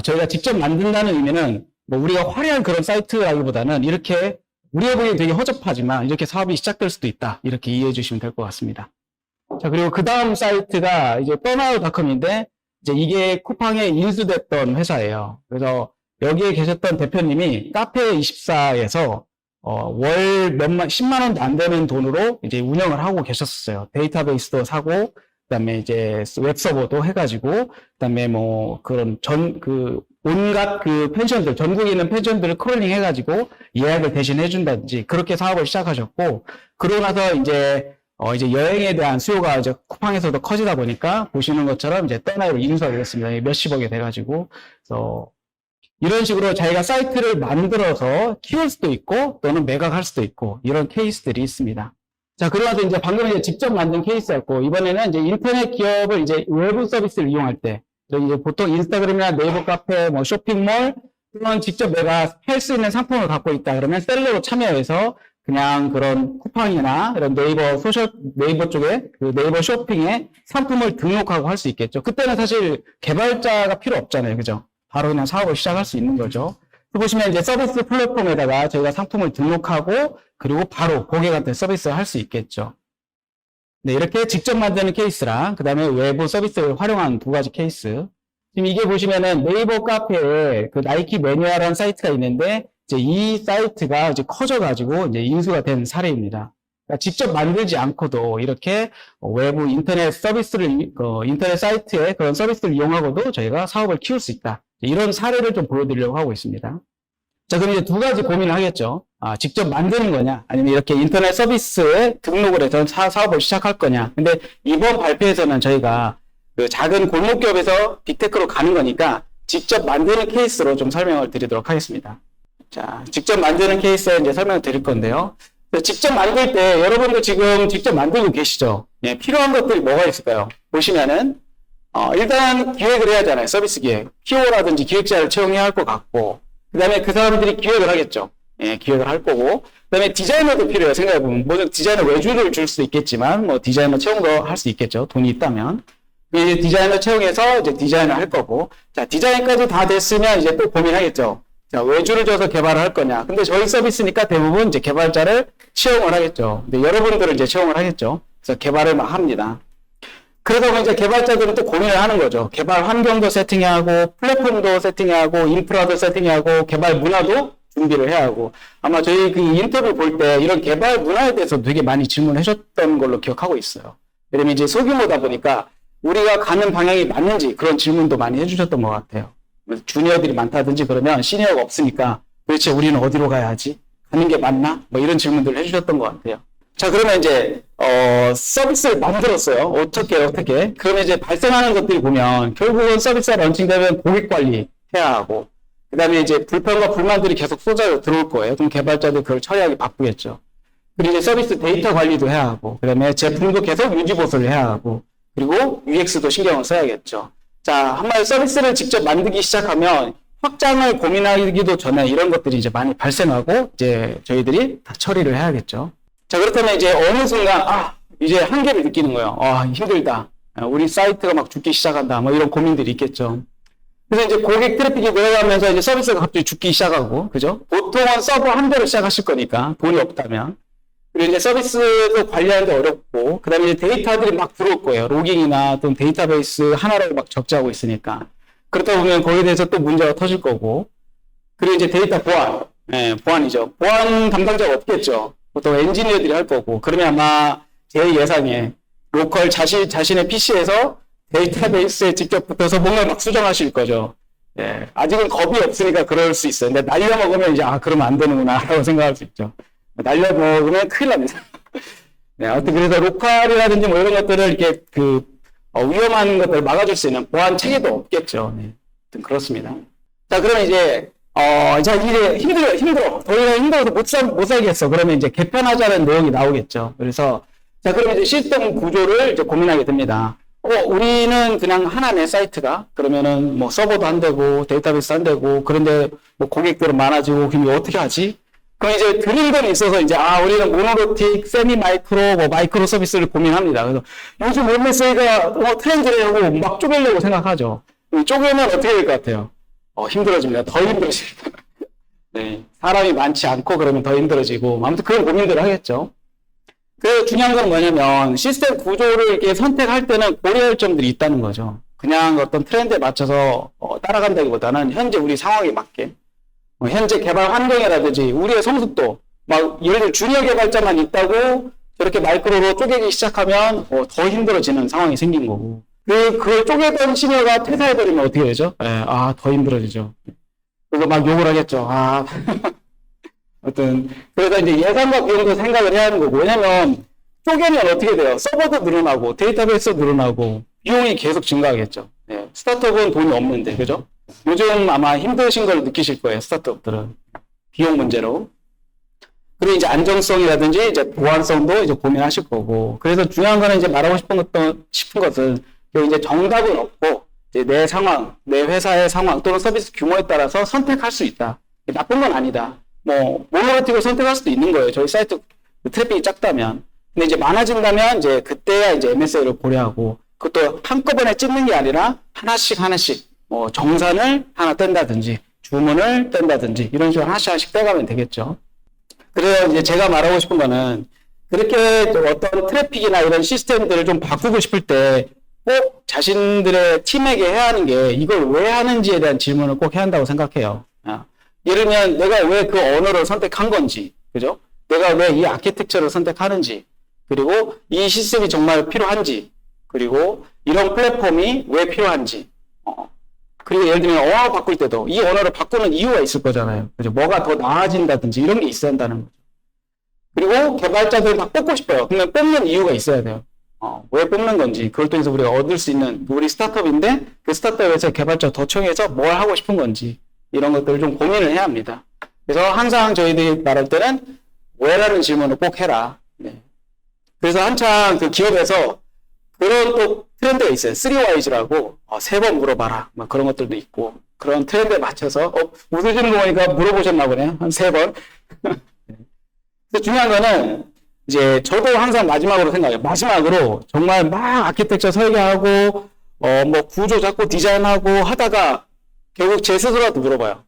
저희가 직접 만든다는 의미는 뭐 우리가 화려한 그런 사이트라기보다는 이렇게 우리가 보기엔 되게 허접하지만 이렇게 사업이 시작될 수도 있다. 이렇게 이해해 주시면 될 것 같습니다. 자, 그리고 그 다음 사이트가 이제 burnout.com인데, 이제 이게 쿠팡에 인수됐던 회사예요. 그래서 여기에 계셨던 대표님이 카페24에서 월 10만 원도 안 되는 돈으로 이제 운영을 하고 계셨었어요. 데이터베이스도 사고, 그다음에 이제 웹서버도 해가지고, 그다음에 뭐 그런 온갖 그 펜션들, 전국에 있는 펜션들을 크롤링 해가지고 예약을 대신 해준다든지 그렇게 사업을 시작하셨고, 그러고 나서 이제 여행에 대한 수요가 이제 쿠팡에서도 커지다 보니까 보시는 것처럼 이제 떠나요 인수하게 됐습니다. 몇십억이 돼가지고. 그래서 이런 식으로 자기가 사이트를 만들어서 키울 수도 있고 또는 매각할 수도 있고 이런 케이스들이 있습니다. 자, 그러고 나서 이제 방금 이제 직접 만든 케이스였고, 이번에는 이제 인터넷 기업을 이제 외부 서비스를 이용할 때, 이제 보통 인스타그램이나 네이버 카페, 뭐 쇼핑몰, 또는 직접 내가 팔 수 있는 상품을 갖고 있다 그러면 셀러로 참여해서 그냥 그런 쿠팡이나 이런 네이버 쪽에 그 네이버 쇼핑에 상품을 등록하고 할 수 있겠죠. 그때는 사실 개발자가 필요 없잖아요. 그죠? 바로 그냥 사업을 시작할 수 있는 거죠. 보시면 이제 서비스 플랫폼에다가 저희가 상품을 등록하고 그리고 바로 고객한테 서비스를 할 수 있겠죠. 네, 이렇게 직접 만드는 케이스랑 그 다음에 외부 서비스를 활용한 두 가지 케이스. 지금 이게 보시면은 네이버 카페에 그 나이키 매니아라는 사이트가 있는데 이제 이 사이트가 이제 커져가지고 이제 인수가 된 사례입니다. 그러니까 직접 만들지 않고도 이렇게 외부 인터넷 서비스를, 인터넷 사이트에 그런 서비스를 이용하고도 저희가 사업을 키울 수 있다. 이런 사례를 좀 보여드리려고 하고 있습니다. 자, 그럼 이제 두 가지 고민을 하겠죠. 직접 만드는 거냐, 아니면 이렇게 인터넷 서비스에 등록을 해서 사업을 시작할 거냐. 근데 이번 발표에서는 저희가 그 작은 골목기업에서 빅테크로 가는 거니까 직접 만드는 케이스로 좀 설명을 드리도록 하겠습니다. 자, 직접 만드는 케이스에 이제 설명을 드릴 건데요. 직접 만들 때 여러분도 지금 직접 만들고 계시죠? 예, 필요한 것들이 뭐가 있을까요? 보시면은 일단 기획을 해야 하잖아요. 서비스 기획. PO라든지 기획자를 채용해야 할 것 같고, 그 다음에 그 사람들이 기획을 하겠죠. 예, 기획을 할 거고, 그 다음에 디자이너도 필요해요. 생각해보면. 뭐 디자이너 외주를 줄 수도 있겠지만, 뭐 디자이너 채용도 할 수 있겠죠. 돈이 있다면. 이제 디자이너 채용해서 이제 디자인을 할 거고, 자, 디자인까지 다 됐으면 이제 또 고민하겠죠. 자, 외주를 줘서 개발을 할 거냐. 근데 저희 서비스니까 대부분 이제 개발자를 채용을 하겠죠. 근데 여러분들은 이제 채용을 하겠죠. 그래서 개발을 막 합니다. 그러다 이제 개발자들은 또 고민을 하는 거죠. 개발 환경도 세팅해야 하고, 플랫폼도 세팅해야 하고, 인프라도 세팅해야 하고, 개발 문화도 준비를 해야 하고. 아마 저희 그 인터뷰 볼 때 이런 개발 문화에 대해서 되게 많이 질문을 하셨던 걸로 기억하고 있어요. 왜냐면 이제 소규모다 보니까 우리가 가는 방향이 맞는지 그런 질문도 많이 해주셨던 것 같아요. 주니어들이 많다든지 그러면 시니어가 없으니까 도대체 우리는 어디로 가야 하지? 가는 게 맞나? 뭐 이런 질문들을 해주셨던 것 같아요. 자, 그러면 이제 서비스를 만들었어요. 어떻게? 그러면 이제 발생하는 것들이 보면 결국은 서비스가 런칭되면 고객 관리 해야 하고, 그 다음에 이제 불편과 불만들이 계속 쏟아져 들어올 거예요. 그럼 개발자들 그걸 처리하기 바쁘겠죠. 그리고 이제 서비스 데이터 관리도 해야 하고, 그 다음에 제품도 계속 유지 보수를 해야 하고, 그리고 UX도 신경을 써야겠죠. 자, 한마디로 서비스를 직접 만들기 시작하면 확장을 고민하기도 전에 이런 것들이 이제 많이 발생하고, 이제 저희들이 다 처리를 해야겠죠. 자, 그렇다면 이제 어느 순간, 이제 한계를 느끼는 거예요. 힘들다. 우리 사이트가 막 죽기 시작한다. 뭐 이런 고민들이 있겠죠. 그래서 이제 고객 트래픽이 늘어가면서 이제 서비스가 갑자기 죽기 시작하고, 그죠? 보통은 서버 한 대로 시작하실 거니까, 돈이 없다면. 그리고 이제 서비스도 관리하는데 어렵고, 그 다음에 이제 데이터들이 막 들어올 거예요. 로깅이나 또는 데이터베이스 하나를 막 적재하고 있으니까. 그렇다 보면 거기에 대해서 또 문제가 터질 거고, 그리고 이제 데이터 보안. 보안이죠. 보안 담당자가 없겠죠. 보통 엔지니어들이 할 거고, 그러면 아마 제 예상에 로컬 자신의 PC에서 데이터베이스에 직접 붙어서 뭔가 막 수정하실 거죠. 아직은 겁이 없으니까 그럴 수 있어요. 근데 날려먹으면 이제, 그러면 안 되는구나, 라고 생각할 수 있죠. 날려먹으면 큰일 납니다. 아무튼 그래서 로컬이라든지 뭐 이런 것들을 이렇게 위험한 것들을 막아줄 수 있는 보안 체계도 없겠죠. 아무튼 그렇습니다. 자, 그러면 이제, 이제 힘들어. 더 이상 힘들어서 못 살겠어. 그러면 이제 개편하자는 내용이 나오겠죠. 그래서, 자, 그러면 이제 시스템 구조를 이제 고민하게 됩니다. 우리는 그냥 하나네, 사이트가. 그러면은 뭐 서버도 안 되고, 데이터베이스 안 되고, 그런데 뭐 고객들은 많아지고, 그럼 어떻게 하지? 그럼 이제 드릴 건 있어서 이제, 우리는 모노로틱, 세미 마이크로, 뭐 마이크로 서비스를 고민합니다. 그래서 요즘 MSA가 트렌드라고 막 쪼개려고 생각하죠. 쪼개면 어떻게 될 것 같아요? 힘들어집니다. 더 힘들어집니다. 네. 사람이 많지 않고 그러면 더 힘들어지고, 아무튼 그런 고민들을 하겠죠. 그래서 중요한 건 뭐냐면, 시스템 구조를 이렇게 선택할 때는 고려할 점들이 있다는 거죠. 그냥 어떤 트렌드에 맞춰서 따라간다기보다는 현재 우리 상황에 맞게, 현재 개발 환경이라든지 우리의 성숙도, 막 예를 들어 주니어 개발자만 있다고 저렇게 마이크로로 쪼개기 시작하면 더 힘들어지는 상황이 생긴 거고, 그걸 쪼개던 시니어가 퇴사해버리면 어떻게 되죠? 더 힘들어지죠. 그래서 막 욕을 하겠죠. 아무튼 그래서 이제 예산과 비용도 생각을 해야 하는 거고, 왜냐면 쪼개면 어떻게 돼요? 서버도 늘어나고 데이터베이스도 늘어나고 비용이 계속 증가하겠죠. 스타트업은 돈이 없는데, 그죠? 요즘 아마 힘드신 걸 느끼실 거예요, 스타트업들은. 비용 문제로. 그리고 이제 안정성이라든지 이제 보안성도 이제 고민하실 거고. 그래서 중요한 거는 이제 말하고 싶은 것은 이제 정답은 없고, 이제 내 상황, 내 회사의 상황 또는 서비스 규모에 따라서 선택할 수 있다. 나쁜 건 아니다. 뭐, 모노로틱을 선택할 수도 있는 거예요. 저희 사이트 트래픽이 작다면. 근데 이제 많아진다면 이제 그때야 이제 MSA를 고려하고, 그것도 한꺼번에 찍는 게 아니라 하나씩 뭐 정산을 하나 뗀다든지 주문을 뗀다든지 이런 식으로 하나씩 떼가면 되겠죠. 그래서 이제 제가 말하고 싶은 거는, 그렇게 어떤 트래픽이나 이런 시스템들을 좀 바꾸고 싶을 때 꼭 자신들의 팀에게 해야 하는 게, 이걸 왜 하는지에 대한 질문을 꼭 해야 한다고 생각해요. 예를 들면 내가 왜 그 언어를 선택한 건지, 그죠? 내가 왜 이 아키텍처를 선택하는지, 그리고 이 시스템이 정말 필요한지, 그리고 이런 플랫폼이 왜 필요한지, 그리고 예를 들면 언어 바꿀 때도 이 언어를 바꾸는 이유가 있을 거잖아요. 그죠? 뭐가 더 나아진다든지 이런 게 있어야 한다는 거죠. 그리고 개발자들 다 뽑고 싶어요. 그러면 뽑는 이유가 있어야 돼요. 왜 뽑는 건지, 그걸 통해서 우리가 얻을 수 있는, 우리 스타트업인데 그 스타트업에서 개발자 더 청해서 뭘 하고 싶은 건지, 이런 것들을 좀 고민을 해야 합니다. 그래서 항상 저희들이 말할 때는 왜라는 질문을 꼭 해라. 그래서 한창 그 기업에서 그런 또 트렌드가 있어요. 3Whys라고 3번 물어봐라. 막 그런 것들도 있고, 그런 트렌드에 맞춰서 웃으시는 거 보니까 물어보셨나 보네요. 한 3번. 그래서 중요한 거는 이제 저도 항상 마지막으로 생각해요. 마지막으로 정말 막 아키텍처 설계하고 뭐 구조 잡고 디자인하고 하다가 결국 제 스스로한테 물어봐요.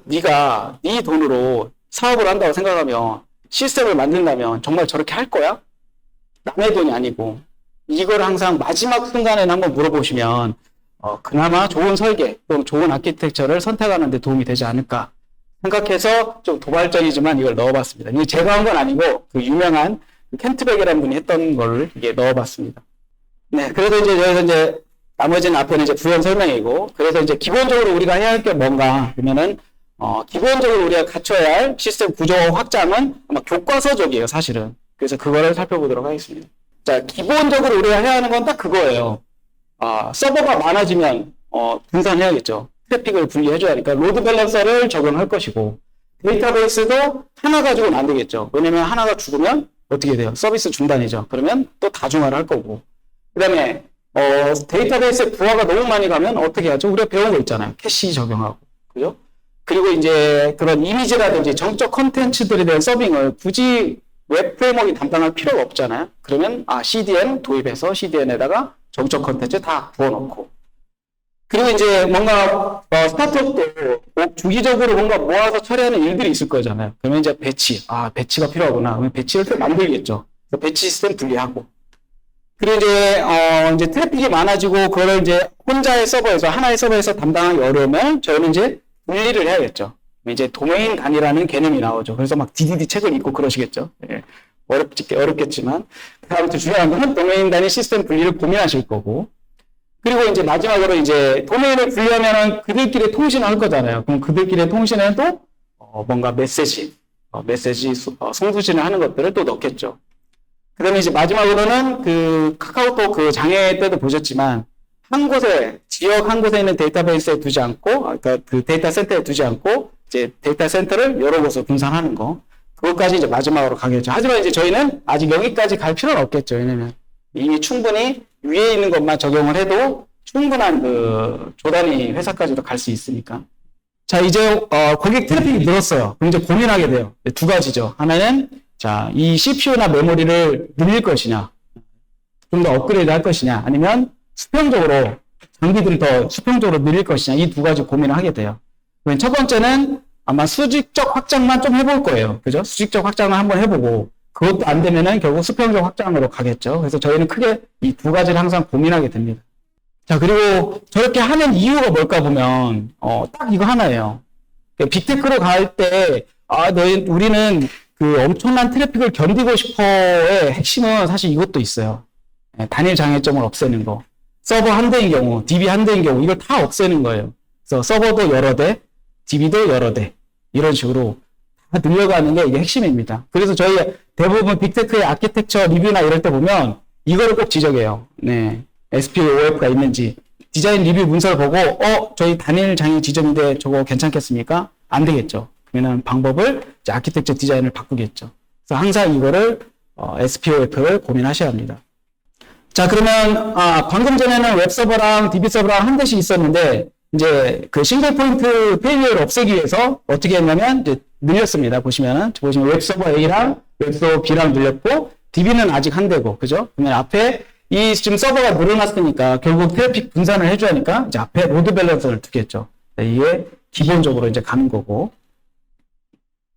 네가 네 돈으로 사업을 한다고 생각하면, 시스템을 만든다면 정말 저렇게 할 거야? 남의 돈이 아니고. 이걸 항상 마지막 순간에는 한번 물어보시면 그나마 좋은 설계 또는 좋은 아키텍처를 선택하는 데 도움이 되지 않을까 생각해서 좀 도발적이지만 이걸 넣어봤습니다. 이게 제가 한 건 아니고 그 유명한 켄트백이라는 분이 했던 걸 이게 넣어봤습니다. 네, 그래서 이제 여기서 이제 나머지는 앞에는 이제 부연 설명이고, 그래서 이제 기본적으로 우리가 해야 할 게 뭔가 그러면은 기본적으로 우리가 갖춰야 할 시스템 구조 확장은 아마 교과서적이에요, 사실은. 그래서 그거를 살펴보도록 하겠습니다. 자, 기본적으로 우리가 해야 하는 건 딱 그거예요. 서버가 많아지면, 분산해야겠죠. 트래픽을 분리해줘야 하니까 로드 밸런서를 적용할 것이고, 데이터베이스도 하나 가지고는 안 되겠죠. 왜냐면 하나가 죽으면 어떻게 돼요? 서비스 중단이죠. 그러면 또 다중화를 할 거고. 그 다음에, 데이터베이스에 부하가 너무 많이 가면 어떻게 하죠? 우리가 배운 거 있잖아요. 캐시 적용하고. 그죠? 그리고 이제 그런 이미지라든지 정적 컨텐츠들에 대한 서빙을 굳이 웹 프레임워크가 담당할 필요가 없잖아요. 그러면 CDN 도입해서 CDN에다가 정적 컨텐츠 다 부어놓고. 그리고 이제 뭔가 스타트업도 주기적으로 뭔가 모아서 처리하는 일들이 있을 거잖아요. 그러면 이제 배치가 필요하구나. 그러면 배치를 또 만들겠죠. 그래서 배치 시스템 분리하고. 그리고 이제 트래픽이 많아지고 그거를 이제 혼자의 서버에서 하나의 서버에서 담당하기 어려우면 저희는 이제 분리를 해야겠죠. 이제 도메인 단위라는 개념이 나오죠. 그래서 막 DDD 책을 읽고 그러시겠죠. 예. 어렵겠지만. 아무튼 중요한 건 도메인 단위 시스템 분리를 고민하실 거고. 그리고 이제 마지막으로 이제 도메인을 분리하면은 그들끼리 통신을 할 거잖아요. 그럼 그들끼리 통신에는 또 뭔가 메시지 송수신을 하는 것들을 또 넣겠죠. 그 다음에 이제 마지막으로는 그 카카오톡 그 장애 때도 보셨지만 지역 한 곳에 있는 데이터베이스에 두지 않고, 그러니까 그 데이터 센터에 두지 않고, 이제 데이터 센터를 여러 곳으로 분산하는 거. 그것까지 이제 마지막으로 가겠죠. 하지만 이제 저희는 아직 여기까지 갈 필요는 없겠죠. 왜냐면 이미 충분히 위에 있는 것만 적용을 해도 충분한 그 조단위 회사까지도 갈 수 있으니까. 자, 이제, 고객 트래픽이 늘었어요. 그럼 이제 고민하게 돼요. 두 가지죠. 하나는, 자, 이 CPU나 메모리를 늘릴 것이냐, 좀 더 업그레이드 할 것이냐, 아니면 수평적으로, 장비들을 더 수평적으로 늘릴 것이냐, 이 두 가지 고민을 하게 돼요. 첫 번째는 아마 수직적 확장만 좀 해볼 거예요. 그죠? 수직적 확장을 한번 해보고, 그것도 안 되면은 결국 수평적 확장으로 가겠죠. 그래서 저희는 크게 이 두 가지를 항상 고민하게 됩니다. 자, 그리고 저렇게 하는 이유가 뭘까 보면, 딱 이거 하나예요. 빅테크로 갈 때, 우리는 그 엄청난 트래픽을 견디고 싶어의 핵심은 사실 이것도 있어요. 단일 장애점을 없애는 거. 서버 한 대인 경우, DB 한 대인 경우, 이걸 다 없애는 거예요. 그래서 서버도 여러 대, DB도 여러 대. 이런 식으로 다 늘려가는 게 이게 핵심입니다. 그래서 저희 대부분 빅테크의 아키텍처 리뷰나 이럴 때 보면 이거를 꼭 지적해요. 네. SPOF가 있는지. 디자인 리뷰 문서를 보고, 저희 단일 장애 지점인데 저거 괜찮겠습니까? 안 되겠죠. 그러면 방법을 이제 아키텍처 디자인을 바꾸겠죠. 그래서 항상 이거를, SPOF를 고민하셔야 합니다. 자, 그러면, 방금 전에는 웹서버랑 DB서버랑 한 대씩 있었는데, 이제 그 싱글 포인트 페일리어를 없애기 위해서 어떻게 했냐면, 이제 늘렸습니다. 보시면 웹서버 A랑 웹서버 B랑 늘렸고, DB는 아직 한 대고, 그죠? 그러면 앞에 지금 서버가 늘어났으니까 결국 트래픽 분산을 해줘야 하니까 이제 앞에 로드 밸런서를 두겠죠. 이게 기본적으로 이제 가는 거고.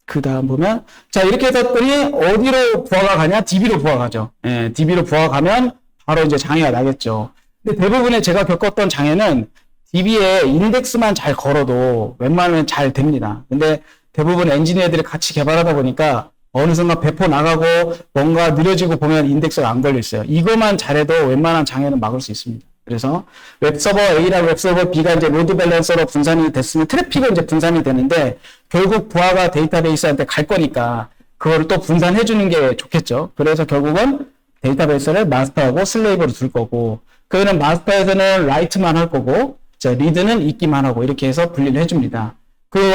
그 다음 보면, 자, 이렇게 했더니 어디로 부하가 가냐? DB로 부하가 가죠. 예, DB로 부하가 가면 바로 이제 장애가 나겠죠. 근데 대부분의 제가 겪었던 장애는 DB에 인덱스만 잘 걸어도 웬만하면 잘 됩니다. 근데 대부분 엔지니어들이 같이 개발하다 보니까 어느 순간 배포 나가고 뭔가 느려지고 보면 인덱스가 안 걸려 있어요. 이것만 잘해도 웬만한 장애는 막을 수 있습니다. 그래서 웹서버 A랑 웹서버 B가 이제 로드 밸런서로 분산이 됐으면 트래픽은 이제 분산이 되는데 결국 부하가 데이터베이스한테 갈 거니까 그거를 또 분산해 주는 게 좋겠죠. 그래서 결국은 데이터베이스를 마스터하고 슬레이브로 둘 거고 그거는 마스터에서는 라이트만 할 거고 리드는 읽기만 하고 이렇게 해서 분리를 해줍니다.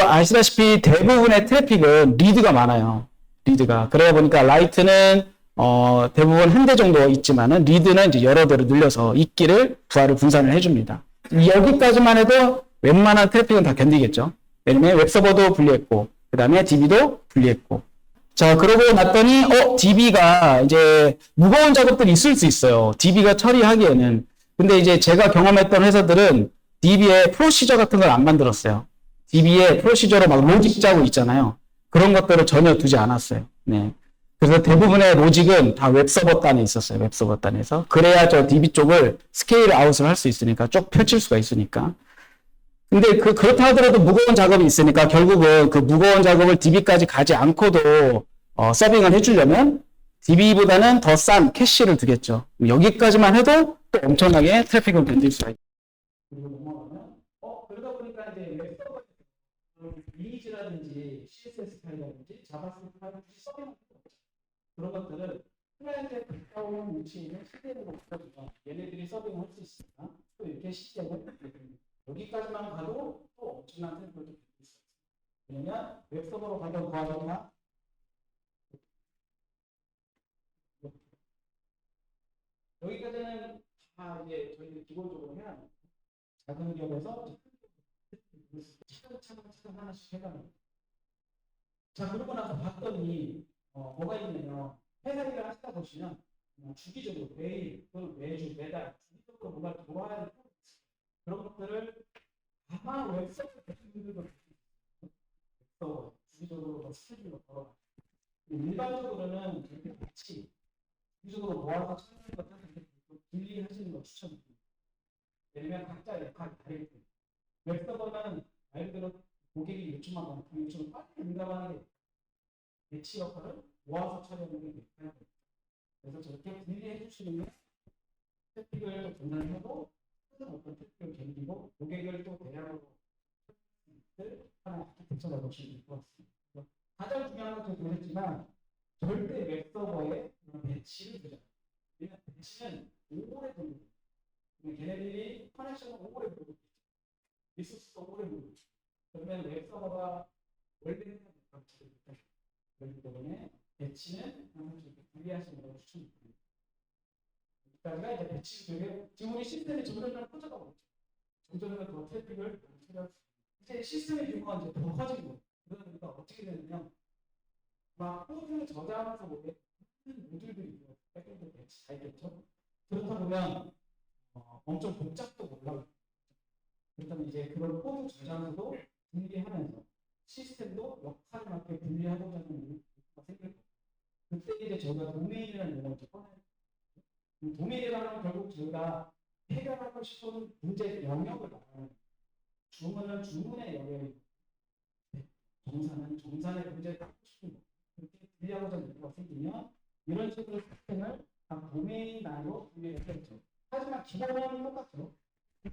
아시다시피 대부분의 트래픽은 리드가 많아요. 리드가. 그러다 보니까 라이트는 대부분 한 대 정도 있지만은 리드는 이제 여러 대로 늘려서 읽기를 부하를 분산을 해줍니다. 여기까지만 해도 웬만한 트래픽은 다 견디겠죠. 왜냐면 웹서버도 분리했고 그 다음에 DB도 분리했고. 자, 그러고 났더니 DB가 이제 무거운 작업들이 있을 수 있어요. DB가 처리하기에는. 근데 이제 제가 경험했던 회사들은 DB에 프로시저 같은 걸 안 만들었어요. DB에 프로시저로 막 로직 짜고 있잖아요. 그런 것들을 전혀 두지 않았어요. 네. 그래서 대부분의 로직은 다 웹서버 단에 있었어요. 웹서버 단에서. 그래야 저 DB 쪽을 스케일 아웃을 할 수 있으니까, 쭉 펼칠 수가 있으니까. 근데 그렇다 하더라도 무거운 작업이 있으니까 결국은 그 무거운 작업을 DB까지 가지 않고도 서빙을 해주려면 DB보다는 더 싼 캐시를 두겠죠. 여기까지만 해도 또 엄청나게 트래픽을 견딜 수가 있죠. 그리고 넘어가면, 그러다 보니까 이제 웹서버 이미지 파일이라든지 CSS 파일이라든지 자바스크립트 파일을 서빙할 필요 없죠. 그런 것들을 클라이언트에 가까운 위치에 있는 시스템으로 보여주면 얘네들이 서빙할 수 있으니까 또 이렇게 시스템을 여기까지만 가도 또 엄청난 트래픽을 또 받을 수 있어요. 왜냐면 웹서버로 가던 과정이나 여기까지는 다 이제 저희들이 기본적으로 해야 합니다. 작은 기업에서 차근차근 하나씩 해가는. 자, 그러고 나서 봤더니 뭐가 있냐면 회사 일을 하시다 보시면 주기적으로 매일 또는 매주 매달 주기적으로 뭔가 돌아야 될 필요가 있어요. 그런 것들을 아마 웹서버 대표님들도 웹서버 주기적으로 스케줄로 걸어가요. 일반적으로는 이렇게 같이 주기적으로 모아서 찾는 것들은 이렇게 분리하시는 걸 추천드립니다. 왜냐면 각자 역할이 다르기 때문에. 웹서버는 말 그대로 고객이 요청하거나 그 요청을 빨리 응답하는 게 배치 역할을 모아서 처리하는 게 돼야 됩니다. 그래서 저렇게 분리해 주시면 트래픽을 전달하고 어떤 트래픽을 견디고 고객을 또 대항으로 하나 아키텍처라고 보시면 될 것 같습니다. 가장 중요한 것도 그랬지만 절대 웹서버에 배치를 두자. 왜냐하면 배치는 오래 돌리고 걔네들이 커넥션을 오래 돌리고 리소스도 오래 돌리고 그러면 웹서버가 원래 해야 될 것을 못하죠. 그렇기 때문에 배치는 항상 이렇게 분리하시는 걸 추천드립니다. 여기까지가 이제 배치 쪽에 지금 우리 시스템이 점점 커져가고 있죠. 점점 더 트래픽을 처리할 수 있습니다. 이제 시스템의 규모가 이제 더 커지는 거예요. 그러니까 어떻게 되냐면 막 코드를 저장하면서 모든 모듈들이 백엔드 배치 다 있겠죠. 그렇다 보면 엄청 복잡도 올라가요. 그렇다면 이제 그런 코드 저장도 분리하면서 시스템도 역할에 맞게 분리하고자 하는 의미가 생길 거예요. 그때 이제 저희가 도메인이라는 용어를 꺼내요. 도메인이라는 건 결국 저희가 해결하고 싶은 문제 영역을 말하는 주문은 주문의 영역이고 정사는 정산의 문제를 갖고 싶은 거. 그렇게 분리하고자 하는 의미가 생기면 이런 식으로 시스템을 각 도메인 단위로 분리했겠죠. 하지만 기본은 똑같죠.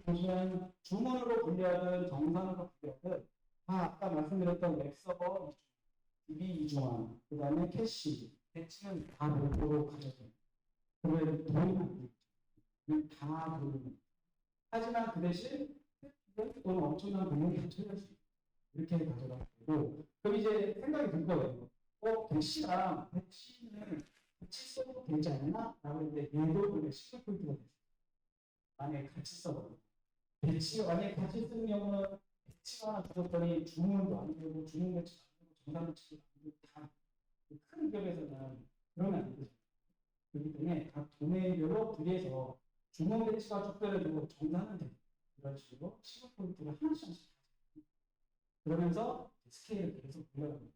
보시면 주문으로 분리하든 정산으로 분리하든 아까 말씀드렸던 웹서버 DB 이중화, 그 다음에 캐시, 배치는 다 별도로 가져져요. 그러면 돈이 안 들죠. 다 돈이. 하지만 그 대신 돈은 엄청난 돈을 가져갈 수 있어요. 이렇게 가져가고 그럼 이제 생각이 들 거예요. 캐시랑 배치는 같이 써도 되지 않나? 라고 했는데 얘도 근데 시각 포인트가 됐어요. 만약에 같이 써도 배치가 만약에 같이 쓰는 경우는 배치가 하나 주었더니 주문도 안 되고 주문 배치도 안 되고 정산 배치도 안 되고 다 큰 기업에서는 그러면 안 되죠. 그렇기 때문에 각 도메인별로 분리해서 주문 배치가 적절해지고 정산은 되고 이런 식으로 시각 포인트를 하나씩 그러면서 스케일을 계속 올려갑니다.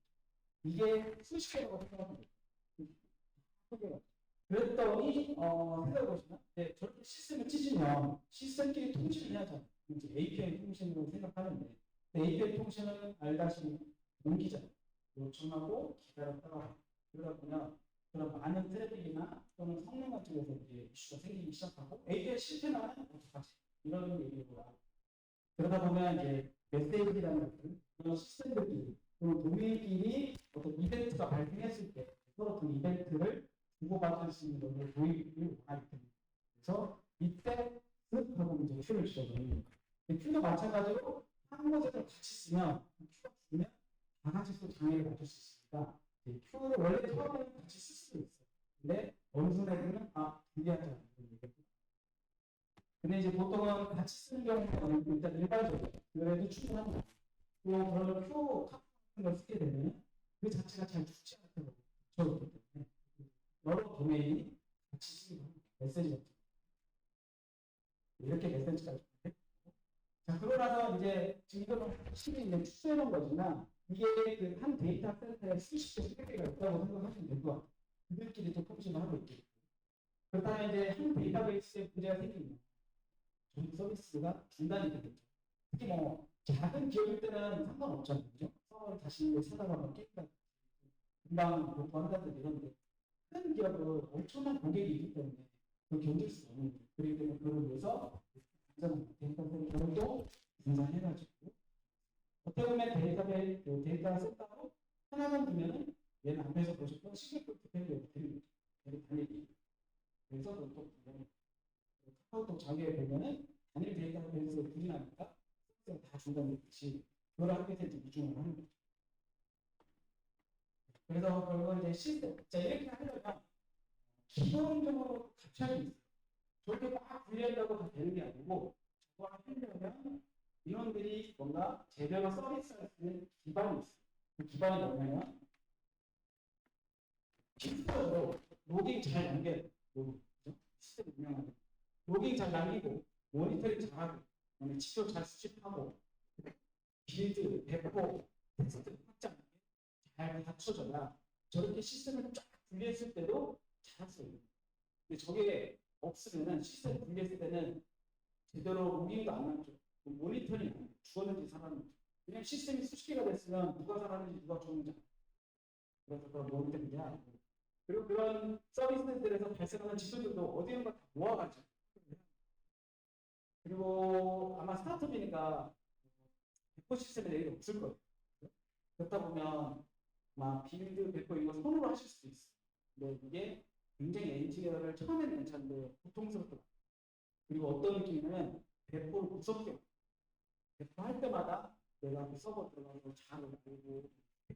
이게 수십 개라고 생각합니다. 그랬더니 생각해보시면 저렇게 시스템을 찢으면 시스템끼리 통신을 해야죠. 이제 API 통신으로 생각하는데 API 통신은 알다시피 옮기잖아요. 요청하고 기다렸다가 그러다 보면 그런 많은 트래픽이나 또는 성능 같은 데서 이제 이슈가 생기기 시작하고 API 실패나면 어떡하지? 이런 얘기가 그러다 보면 이제 메시지라는 것들 그런 시스템들끼리 그리고 도메인끼리 어떤 이벤트가 발생했을 때 서로 그 이벤트를 주고받을 수 있는 것을 도입을 원하기 때문에 그래서 이때 습하고 이제 큐를 지어주는 큐도 마찬가지로 한 곳에서 같이 쓰면 큐가 쓰면 다 같이 또 장애를 받을 수 있으니까 큐를 원래 처음에는 같이 쓸 수도 있어요. 근데 어느 순간에는 분리하지 않는 얘기고 근데 이제 보통은 같이 쓰는 경우는 일단 일괄적으로 그래도 충분합니다. 또 그런 큐 같은 걸 쓰게 되면 그 자체가 잘 죽지 않다고 저렇기 때문에 여러 도메인이 같이 쓰기도 합니다. 메시지 같은 거. 이렇게 메시지가 했고 자 그러고 나서 이제 지금 이거는 확실히 이제 추수해놓은 거지만 이게 그 한 데이터 센터에 수십 개, 수백 개가 있다고 생각하시면 될 것 같아요. 그들끼리 또 통신을 하고 있겠고 그렇다면 이제 한 데이터베이스에 문제가 생기면 전 서비스가 중단이 되겠죠. 특히 뭐 작은 기업일 때는 상관없잖아요. 그죠? 서버를 다시 찾아가면 깨끗하게 금방 복구한다든지 이런데 큰 기업은 엄청난 고객이 있기 때문에 그걸 견딜 수 없는 거예요. 그렇기 때문에 그걸 위해서 데이터 센터를 또 분산해가지고 어떻게 보면 데이터 센터로 하나만 두면은 얘는 앞에서 보셨던 시계급 디펜드가 되는 거죠. 얘는 단일이. 그래서 또 카카오톡 자기에 보면은 단일 데이터베이스로 둘이 나니까 다 중단됐듯이 그걸 하게 될지 이중을 하는 거죠. 그래서 결국 이제 시스템, 자 이렇게 하려면 기본적으로 갖춰야 있어요. 저렇게 막 분리한다고 다 되는 게 아니고 저걸 하려면 인원들이 뭔가 제대로 서비스할 수 있는 기반이 있어요. 그 기반이 뭐냐면 필수적으로 로깅 잘 남겨야 돼요. 시스템 운영하는 로깅 잘 남기고 모니터링 잘하고 그다음에 지표 잘 수집하고 빌드, 배포, 테스트 확장 잘 갖춰져야 저렇게 시스템을 쫙 분리했을 때도 잘할 수 있는 거예요. 근데 저게 없으면은 시스템 분리했을 때는 제대로 로깅도 안 남죠. 모니터링 안 해요. 죽었는지 살았는지. 그냥 시스템이 수십 개가 됐으면 누가 살았는지 누가 죽었는지 그래서 그걸 모니터링이 하고 그리고 그런 서비스들에서 발생하는 지표들도 어디론가 다 모아가지고 그리고 아마 스타트업이니까 배포 시스템에 내일 없을 거예요. 그렇다 보면 아마 빌드, 배포 이거 손으로 하실 수도 있어요. 근데 이게 굉장히 엔지니어를 처음에는 괜찮은데 고통스럽더라고요. 그리고 어떤 느낌이냐면 배포를 무섭게 배포할 때마다 내가 그 서버 들어가서 잘 올리고 그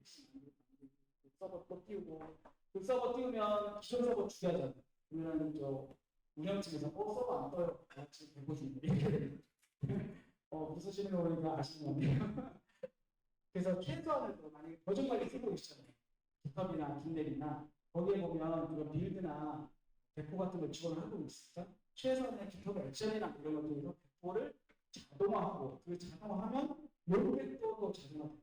서버 또 띄우고 그 서버 띄우면 기존 서버 죽여야 돼. 그러면 저 운영팀에서 서버 안 떠요. 같이 배포 중인데 웃으시는 거 보니까 아시는 건데요. 그래서 최소한으로 만약에 버전 관리 쓰고 계시잖아요. 깃허브나 깃랩이나 거기에 보면 그런 빌드나 배포 같은 걸 지원을 하고 있으니까 최소한의 깃허브 액션이나 이런 것들에서 배포를 자동화하고 그 자동화하면 결국에 또 자동화돼요.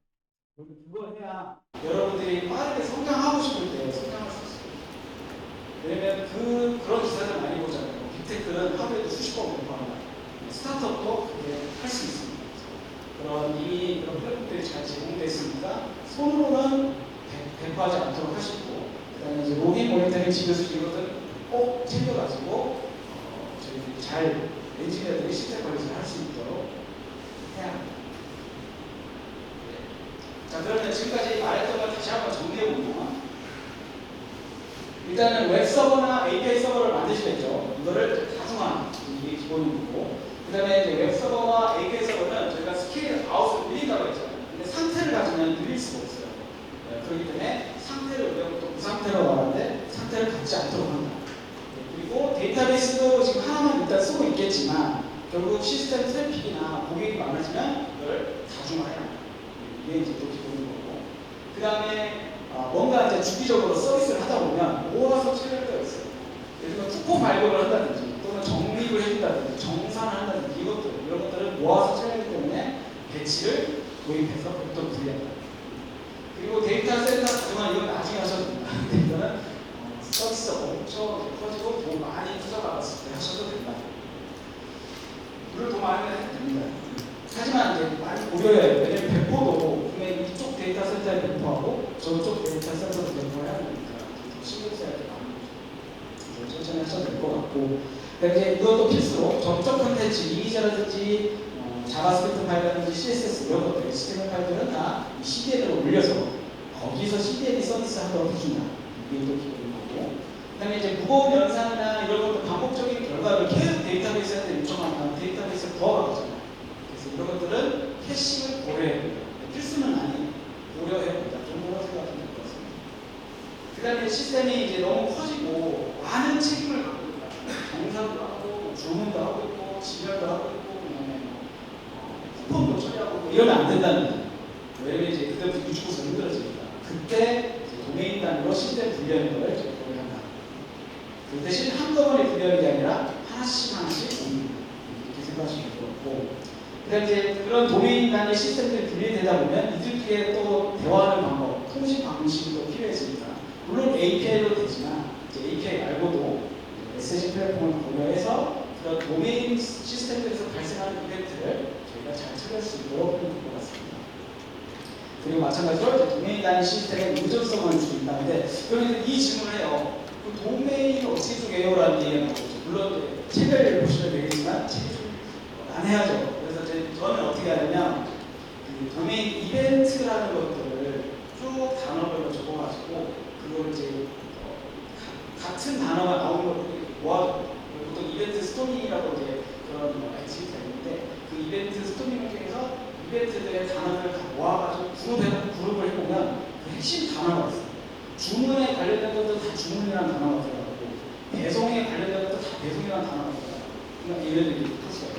그걸 해야 여러분들이 빠르게 성장하고 싶을 때 성장할 수 있어요. 왜냐면 그런 기사들 많이 보잖아요. 빅테크는 하루에도 수십 번 배포한다. 스타트업도 그게 할 수 있습니다. 이미 그런 플랫폼들이 잘 제공됐으니까 손으로는 배포하지 않도록 하시고 그다음에 이제 로깅 모니터링 지도수 이것들 꼭 챙겨가지고 저희들이 잘 엔지니어들이 시스템 관리를 할 수 있도록 해야 합니다. 자, 그러면 지금까지 말했던 걸 다시 한번 정리해보면 일단은 웹 서버나 API 서버를 만드시겠죠. 이거를 다중화하는 이게 기본이고 그 다음에 이제 웹 서버와 API 서버는 저희가 스케일 아웃을 늘린다고 했잖아요. 근데 상태를 가지면 늘릴 수가 없어요. 그렇기 때문에 상태를 우리가 보통 무상태로 말하는데 상태를 갖지 않도록 한다. 그리고 데이터베이스도 지금 하나만 일단 쓰고 있겠지만 결국 시스템 트래픽이나 고객이 많아지면 이걸 다중화해야 합니다. 이게 이제 또 기본인 거고 그 다음에 뭔가 이제 주기적으로 서비스를 하다 보면 모아서 체결할 때가 있어요. 예를 들면 쿠폰 발급을 한다든지 또는 적립을 해준다든지 정산을 한다든지 이런 것들을 모아서 체결하기 때문에 배치를 도입해서 별도로 분리한다. 그리고 데이터 센터 가져가는 이건 나중에 하셔도 됩니다. 이거는 서비스가 엄청 커지고 돈 많이 투자받았을 때 하셔도 된다. 물을 더 많이 해도 됩니다. 하지만 이제 많이 고려해야 돼요. 왜냐면 배포도 분명히 이쪽 데이터 센터에 배포하고 저쪽 데이터 센터도 배포해야 하니까 신경 써야 될 게 많은 거죠. 천천히 하셔도 될 것 같고 이제 이것도 필수로 접점 콘텐츠 이미지라든지 자바스크립트 파일이라든지 CSS 이런 것들 HTML 파일들은 다 CDN으로 올려서 거기서 CDN 서비스 하도록 해준다. 이게 또 기본인 거고 그 다음에 이제 무거운 연산이나 이런 것도 반복적인 결과를 계속 데이터베이스한테 요청하면 데이터베이스를 부어가잖아요. 이런 것들은 캐싱을 고려해야 됩니다. 필수는 아닌 고려해야 된다. 정도로 생각하면 될 것 같습니다. 그 다음에 시스템이 이제 너무 커지고 많은 책임을 갖고 있다. 정산도 하고, 주문도 하고 있고, 지별도 하고 있고, 그다음에 쿠폰도 처리하고 있고, 이러면 안 된다는 거예요. 왜냐면 이제 그때부터 유지고서 힘들어지니까. 그때 도메인 단위로 시스템 분리하는 걸 고려한다. 그 대신 한꺼번에 분리하는 게 아니라 하나씩 이렇게 생각하시면 될 것 같고 그다음에 이제 그런 도메인 단위 시스템들이 분리되다 보면 이들끼리 또 대화하는 방법, 통신 방식이 또 필요해지니까 물론 API로 되지만 이제 API 말고도 메시지 플랫폼을 고려해서 그런 도메인 시스템들에서 발생하는 이벤트를 저희가 잘 처리할 수 있도록 하는 것 같습니다. 그리고 마찬가지로 이제 도메인 단위 시스템의 의존성을 줄인다는데 그러면 이 질문을 해요. 그 도메인을 어떻게 쪼개요라는 얘기가 나오죠. 물론 책을 보시면 되겠지만 책이 좀 난해하죠. 저는 어떻게 하냐면 그 도메인 이벤트라는 것들을 쭉 단어별로 적어가지고 그걸 이제 같은 단어가 나오는 것들을 모아둬요. 보통 이벤트 스토밍이라고 이제 그런 액티비티가 있는데 그 이벤트 스토밍을 통해서 이벤트들의 단어들을 다 모아가지고 그룹을 해보면 그 핵심 단어가 있어요. 주문에 관련된 것도 다 주문이라는 단어가 들어가고 배송에 관련된 것도 다 배송이라는 단어가 들어가요. 그러니까 얘네들이 뜻이에요.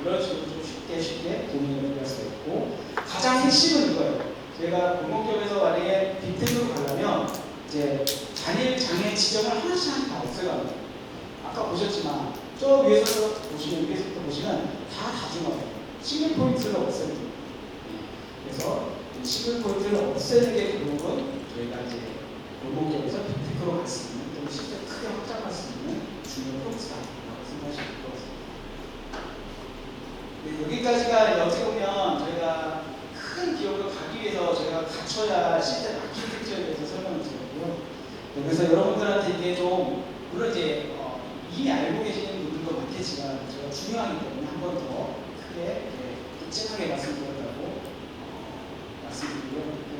이런 식으로 좀 쉽게 고민을 할 수가 있고 가장 핵심은 이거예요. 제가 공공기업에서 만약에 빅텐으로 가려면 이제 단일 장애 지점을 하나씩 다 없애가는 거예요. 아까 보셨지만 저 위에서 보시면 위에서부터 보시면 다 다중화돼요. 싱글 포인트를 없애는 거예요. 그래서 이 싱글 포인트를 없애는 게 결국은 저희가 이제 공공기업에서 빅테크로 갈 수 있는 또 실제 크게 확장할 수 있는 중요한 포인트다라고 생각하시면 될 것 같습니다. 네, 여기까지가 어떻게 보면 저희가 큰 기업을 가기 위해서 저희가 갖춰야 할 시스템 아키텍처에 대해서 설명을 드렸고요. 네, 그래서 여러분들한테 이게 좀 물론 이제 이미 알고 계시는 분들도 많겠지만 제가 중요하기 때문에 한 번 더 크게 묵직하게 말씀드렸다고 말씀드리고요.